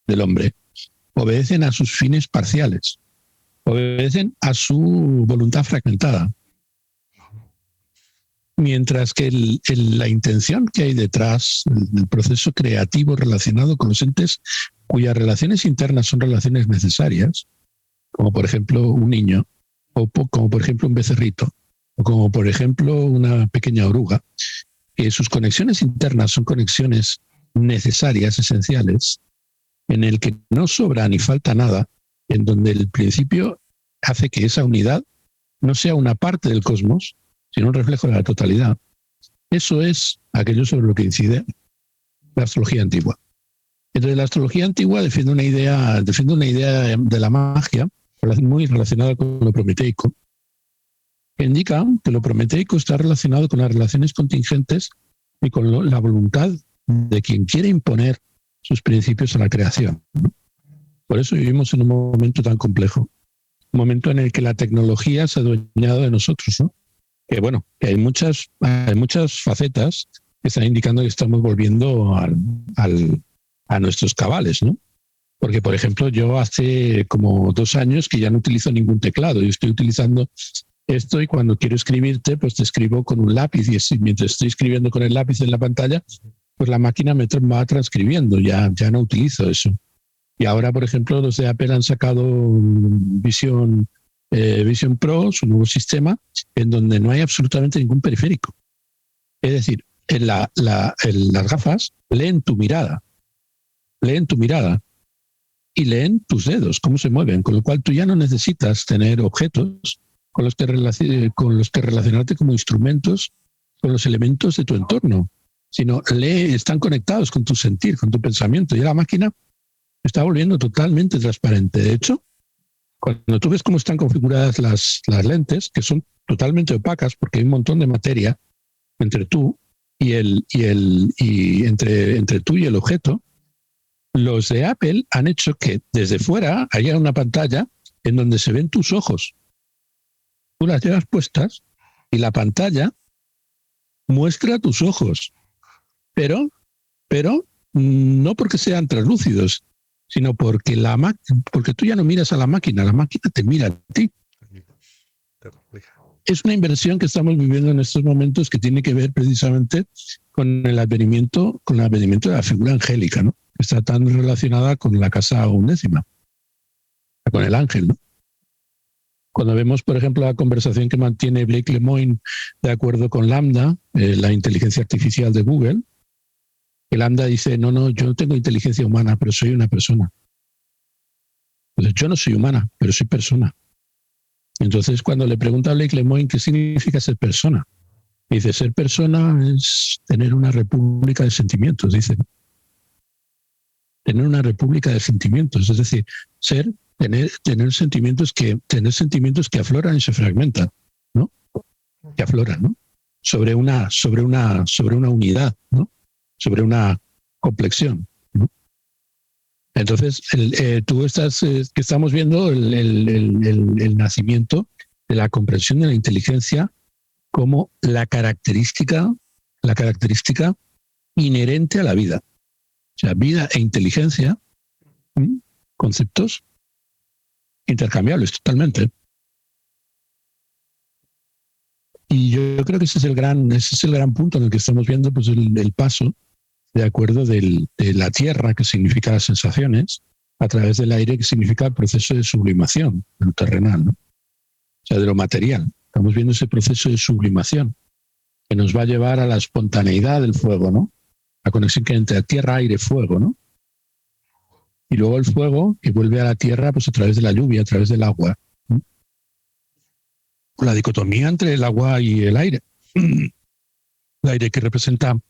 del hombre, obedecen a sus fines parciales, obedecen a su voluntad fragmentada. Mientras que la intención que hay detrás del proceso creativo relacionado con los entes cuyas relaciones internas son relaciones necesarias, como por ejemplo un niño, o como por ejemplo un becerrito, o como por ejemplo una pequeña oruga, que sus conexiones internas son conexiones necesarias, esenciales, en el que no sobra ni falta nada, en donde el principio hace que esa unidad no sea una parte del cosmos, sino un reflejo de la totalidad. Eso es aquello sobre lo que incide la astrología antigua. Entonces, la astrología antigua defiende una idea de la magia muy relacionada con lo prometeico, que indica que lo prometeico está relacionado con las relaciones contingentes y con la voluntad de quien quiere imponer sus principios a la creación. Por eso vivimos en un momento tan complejo, un momento en el que la tecnología se ha adueñado de nosotros, ¿no? Que bueno, que hay muchas facetas que están indicando que estamos volviendo a nuestros cabales, ¿no? Porque, por ejemplo, yo hace como 2 años que ya no utilizo ningún teclado. Yo estoy utilizando esto y cuando quiero escribirte, pues te escribo con un lápiz y mientras estoy escribiendo con el lápiz en la pantalla, pues la máquina me va transcribiendo. Ya no utilizo eso. Y ahora, por ejemplo, los de Apple han sacado Vision Pro, su nuevo sistema, en donde no hay absolutamente ningún periférico. Es decir, las gafas leen tu mirada y leen tus dedos, cómo se mueven, con lo cual tú ya no necesitas tener objetos con los que relacionarte como instrumentos con los elementos de tu entorno, sino están conectados con tu sentir, con tu pensamiento, y la máquina está volviendo totalmente transparente. De hecho, cuando tú ves cómo están configuradas las lentes, que son totalmente opacas porque hay un montón de materia entre tú entre tú y el objeto, los de Apple han hecho que desde fuera haya una pantalla en donde se ven tus ojos. Tú las llevas puestas y la pantalla muestra tus ojos, pero no porque sean translúcidos, sino porque porque tú ya no miras a la máquina te mira a ti. Es una inversión que estamos viviendo en estos momentos que tiene que ver precisamente con el advenimiento de la figura angélica, ¿no? Que está tan relacionada con la casa 11, con el ángel, ¿no? Cuando vemos, por ejemplo, la conversación que mantiene Blake Lemoine de acuerdo con Lambda, la inteligencia artificial de Google, que Lambda dice, no, yo no tengo inteligencia humana, pero soy una persona. Entonces, yo no soy humana, pero soy persona. Entonces, cuando le pregunta a Blake Lemoine qué significa ser persona, dice, ser persona es tener una república de sentimientos, dice. Tener una república de sentimientos, es decir, tener sentimientos que afloran y se fragmentan, ¿no? Que afloran, ¿no? Sobre una unidad, ¿no? Sobre una complexión, ¿no? Entonces, que estamos viendo el nacimiento de la comprensión de la inteligencia como la característica inherente a la vida. O sea, vida e inteligencia, conceptos intercambiables totalmente. Y yo creo que ese es el gran punto en el que estamos viendo pues el paso de acuerdo de la tierra, que significa las sensaciones, a través del aire, que significa el proceso de sublimación, de lo terrenal, ¿no? O sea, de lo material. Estamos viendo ese proceso de sublimación que nos va a llevar a la espontaneidad del fuego, ¿no? La conexión que hay entre tierra, aire, fuego, ¿no? Y luego el fuego que vuelve a la tierra pues a través de la lluvia, a través del agua, ¿no? La dicotomía entre el agua y el aire. El aire que representa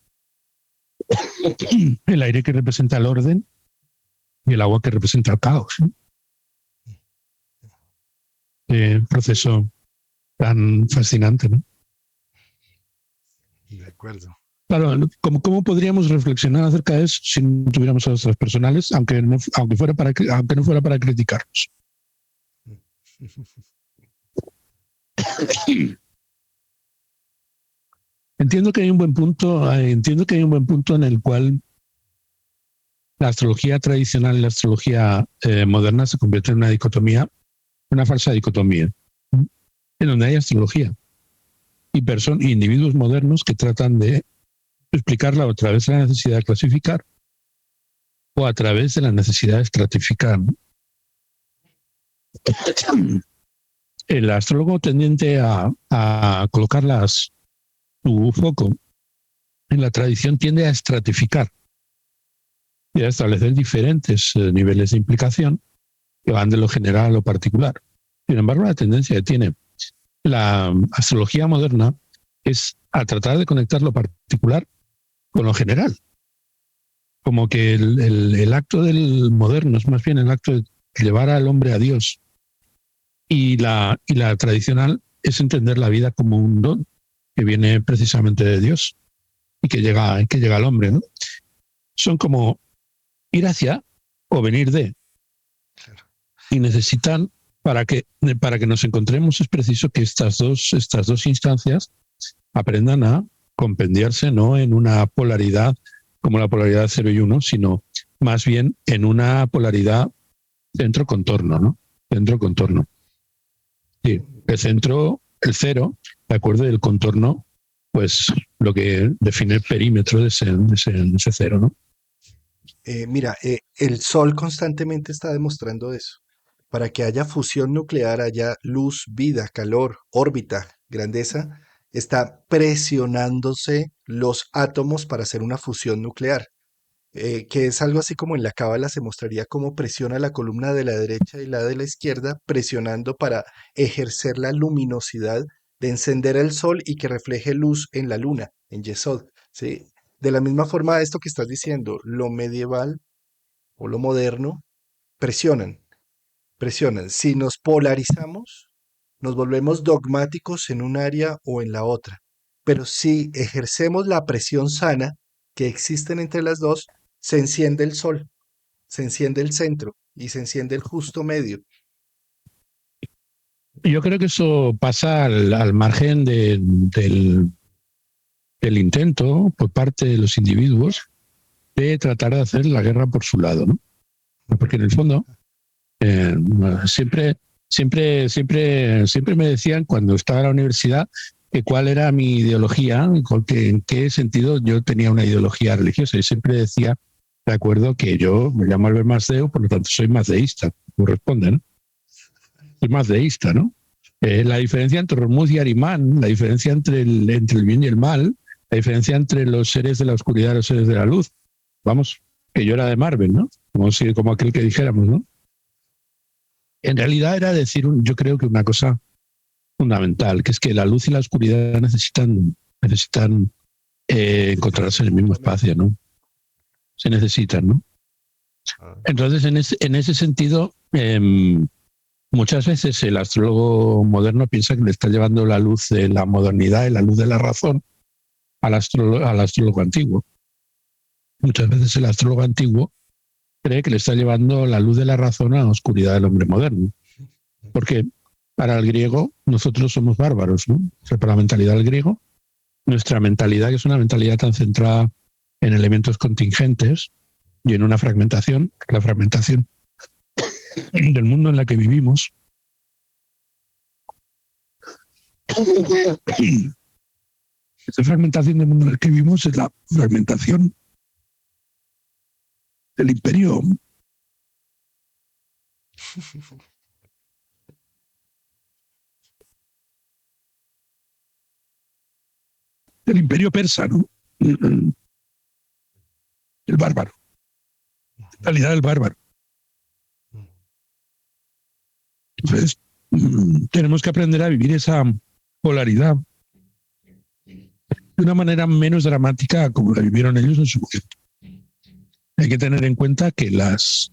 el orden y el agua que representa el caos, ¿no? Proceso tan fascinante, ¿no? De acuerdo. Claro, ¿cómo podríamos reflexionar acerca de eso si no tuviéramos a nuestras personales, aunque no fuera para criticarnos? Entiendo que hay un buen punto en el cual la astrología tradicional y la astrología moderna se convierten en una dicotomía, una falsa dicotomía, en donde hay astrología y individuos modernos que tratan de explicarla a través de la necesidad de clasificar o a través de la necesidad de estratificar, ¿no? El astrólogo tendiente a colocar su foco en la tradición tiende a estratificar y a establecer diferentes niveles de implicación que van de lo general a lo particular. Sin embargo, la tendencia que tiene la astrología moderna es a tratar de conectar lo particular con lo general. Como que el acto del moderno es más bien el acto de llevar al hombre a Dios. Y la tradicional es entender la vida como un don que viene precisamente de Dios y que llega al hombre, ¿no? Son como ir hacia o venir de. Y necesitan, para que nos encontremos, es preciso que estas dos instancias aprendan a compendiarse no en una polaridad como la polaridad 0 y 1, sino más bien en una polaridad centro-contorno, ¿no? Centro-contorno. Sí, el centro, el 0, de acuerdo, y el contorno, pues lo que define el perímetro de ese 0, ¿no? Mira, el Sol constantemente está demostrando eso. Para que haya fusión nuclear, haya luz, vida, calor, órbita, grandeza, está presionándose los átomos para hacer una fusión nuclear, que es algo así como en la cábala se mostraría cómo presiona la columna de la derecha y la de la izquierda, presionando para ejercer la luminosidad de encender el Sol y que refleje luz en la luna, en Yesod, ¿sí? De la misma forma, esto que estás diciendo, lo medieval o lo moderno, presionan, presionan. Si nos polarizamos, nos volvemos dogmáticos en un área o en la otra. Pero si ejercemos la presión sana que existen entre las dos, se enciende el sol, se enciende el centro y se enciende el justo medio. Yo creo que eso pasa al margen del intento por parte de los individuos de tratar de hacer la guerra por su lado, ¿no? Porque en el fondo siempre me decían cuando estaba en la universidad que cuál era mi ideología, en qué sentido yo tenía una ideología religiosa. Y siempre decía, de acuerdo, que yo me llamo Albert Masdeu, por lo tanto soy mazdeísta, corresponde, ¿no? Soy mazdeísta, ¿no? La diferencia entre Hormuz y Arimán, la diferencia entre el bien y el mal, la diferencia entre los seres de la oscuridad y los seres de la luz. Vamos, que yo era de Marvel, ¿no? Como aquel que dijéramos, ¿no? En realidad era decir, yo creo que una cosa fundamental, que es que la luz y la oscuridad necesitan encontrarse en el mismo espacio, ¿no? Se necesitan, ¿no? Ah, Entonces, en ese sentido, muchas veces el astrólogo moderno piensa que le está llevando la luz de la modernidad y la luz de la razón al astrólogo antiguo. Muchas veces el astrólogo antiguo cree que le está llevando la luz de la razón a la oscuridad del hombre moderno. Porque para el griego nosotros somos bárbaros, ¿no? O sea, para la mentalidad del griego, nuestra mentalidad, que es una mentalidad tan centrada en elementos contingentes y en una fragmentación, la fragmentación del mundo en la que vivimos, esta fragmentación del mundo en el que vivimos es la fragmentación del imperio persa, ¿no? El bárbaro, la mentalidad del bárbaro. Entonces, tenemos que aprender a vivir esa polaridad de una manera menos dramática como la vivieron ellos en su momento. Hay que tener en cuenta que las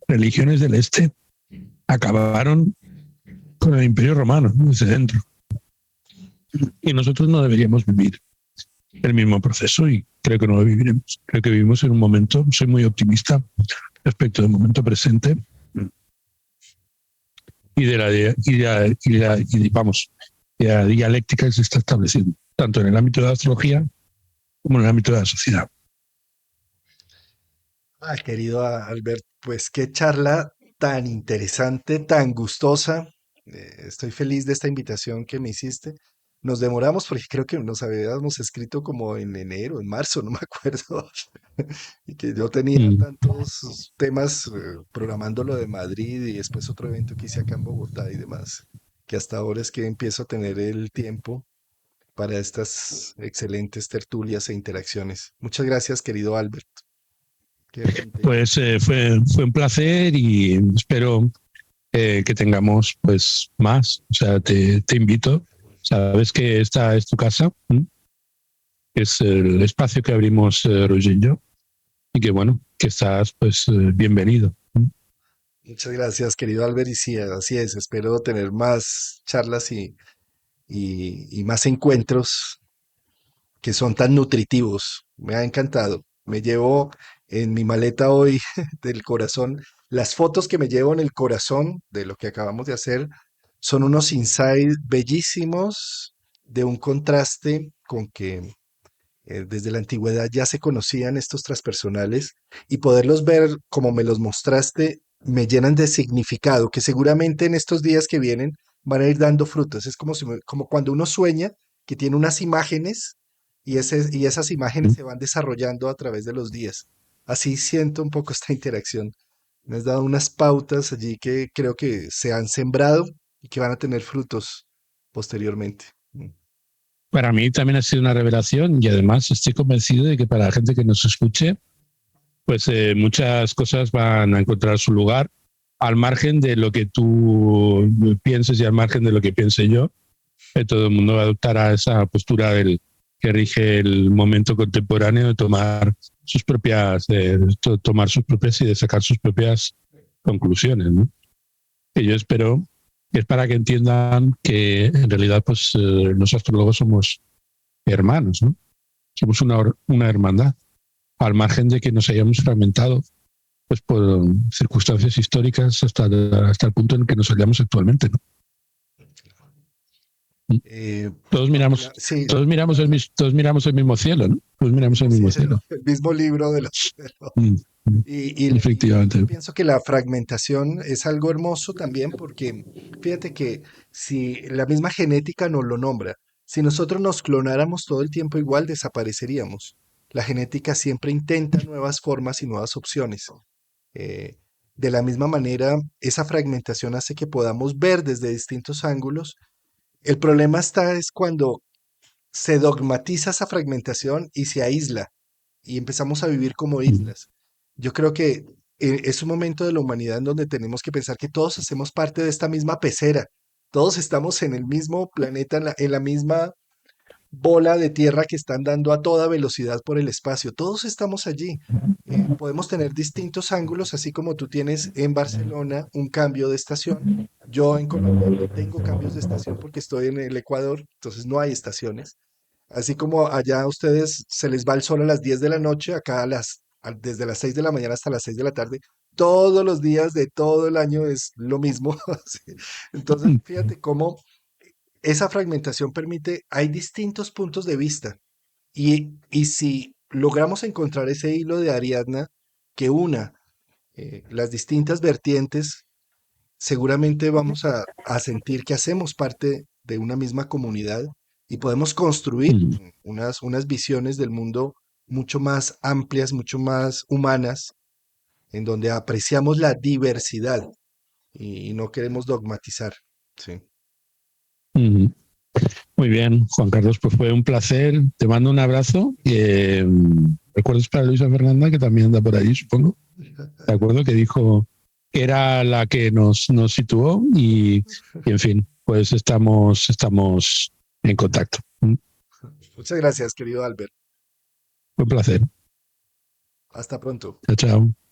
religiones del Este acabaron con el Imperio Romano, ¿no? Desde dentro. Y nosotros no deberíamos vivir el mismo proceso y creo que no lo viviremos. Creo que vivimos en un momento, soy muy optimista respecto del momento presente y de la dialéctica que se está estableciendo, tanto en el ámbito de la astrología como en el ámbito de la sociedad. Ah, querido Albert, pues qué charla tan interesante, tan gustosa. Estoy feliz de esta invitación que me hiciste. Nos demoramos porque creo que nos habíamos escrito como en enero, en marzo, no me acuerdo. Y que yo tenía Mm. tantos temas programando lo de Madrid y después otro evento que hice acá en Bogotá y demás, que hasta ahora es que empiezo a tener el tiempo para estas excelentes tertulias e interacciones. Muchas gracias, querido Albert. Qué gente. Pues fue un placer y espero que tengamos pues más. O sea, te invito. Sabes que esta es tu casa, ¿m? Es el espacio que abrimos Roger y yo y que bueno, que estás pues bienvenido. ¿M? Muchas gracias, querido Albert. Y sí, así es. Espero tener más charlas y más encuentros que son tan nutritivos. Me ha encantado. Me llevo en mi maleta hoy del corazón. Las fotos que me llevo en el corazón de lo que acabamos de hacer son unos insights bellísimos de un contraste con que desde la antigüedad ya se conocían estos transpersonales y poderlos ver como me los mostraste me llenan de significado que seguramente en estos días que vienen van a ir dando frutos. Es como, como cuando uno sueña que tiene unas imágenes y esas imágenes se van desarrollando a través de los días. Así siento un poco esta interacción. Me has dado unas pautas allí que creo que se han sembrado y que van a tener frutos posteriormente. Para mí también ha sido una revelación y además estoy convencido de que para la gente que nos escuche, pues muchas cosas van a encontrar su lugar al margen de lo que tú pienses y al margen de lo que piense yo. Todo el mundo adoptará esa postura del que rige el momento contemporáneo de tomar sus propias y de sacar sus propias conclusiones, ¿no? Que yo espero que es para que entiendan que en realidad pues los astrólogos somos hermanos, ¿no? Somos una hermandad, al margen de que nos hayamos fragmentado pues por circunstancias históricas hasta el punto en el que nos hallamos actualmente, ¿no? Todos miramos, Sí, todos miramos el mismo cielo, ¿no? Todos miramos el mismo cielo. el mismo libro de los... Mm, mm, Y yo efectivamente. pienso que la fragmentación es algo hermoso también porque fíjate que si la misma genética nos lo nombra, si nosotros nos clonáramos todo el tiempo igual, desapareceríamos. La genética siempre intenta nuevas formas y nuevas opciones. Eh, de la misma manera, esa fragmentación hace que podamos ver desde distintos ángulos. El problema está es cuando se dogmatiza esa fragmentación y se aísla y empezamos a vivir como Mm. islas. Yo creo que es un momento de la humanidad en donde tenemos que pensar que todos hacemos parte de esta misma pecera, Todos estamos en el mismo planeta, en la misma bola de tierra que están dando a toda velocidad por el espacio. Todos estamos allí. Podemos tener distintos ángulos, así como tú tienes en Barcelona un cambio de estación. Yo en Colombia no tengo cambios de estación porque estoy en el Ecuador, entonces no hay estaciones. Así como allá a ustedes se les va el sol a las 10 de la noche, acá desde las 6 de la mañana hasta las 6 de la tarde, todos los días de todo el año es lo mismo. Sí. Entonces, fíjate cómo esa fragmentación permite, hay distintos puntos de vista y si logramos encontrar ese hilo de Ariadna que una las distintas vertientes, seguramente vamos a sentir que hacemos parte de una misma comunidad y podemos construir unas visiones del mundo mucho más amplias, mucho más humanas, en donde apreciamos la diversidad y no queremos dogmatizar. Sí. Ujú. Muy bien, Juan Carlos, pues fue un placer. Te mando un abrazo. ¿Recuerdas para Luisa Fernanda, que también anda por ahí, supongo? De acuerdo, que dijo que era la que nos situó y en fin, pues estamos en contacto. Muchas gracias, querido Albert. Un placer. Hasta pronto. Chao, chao.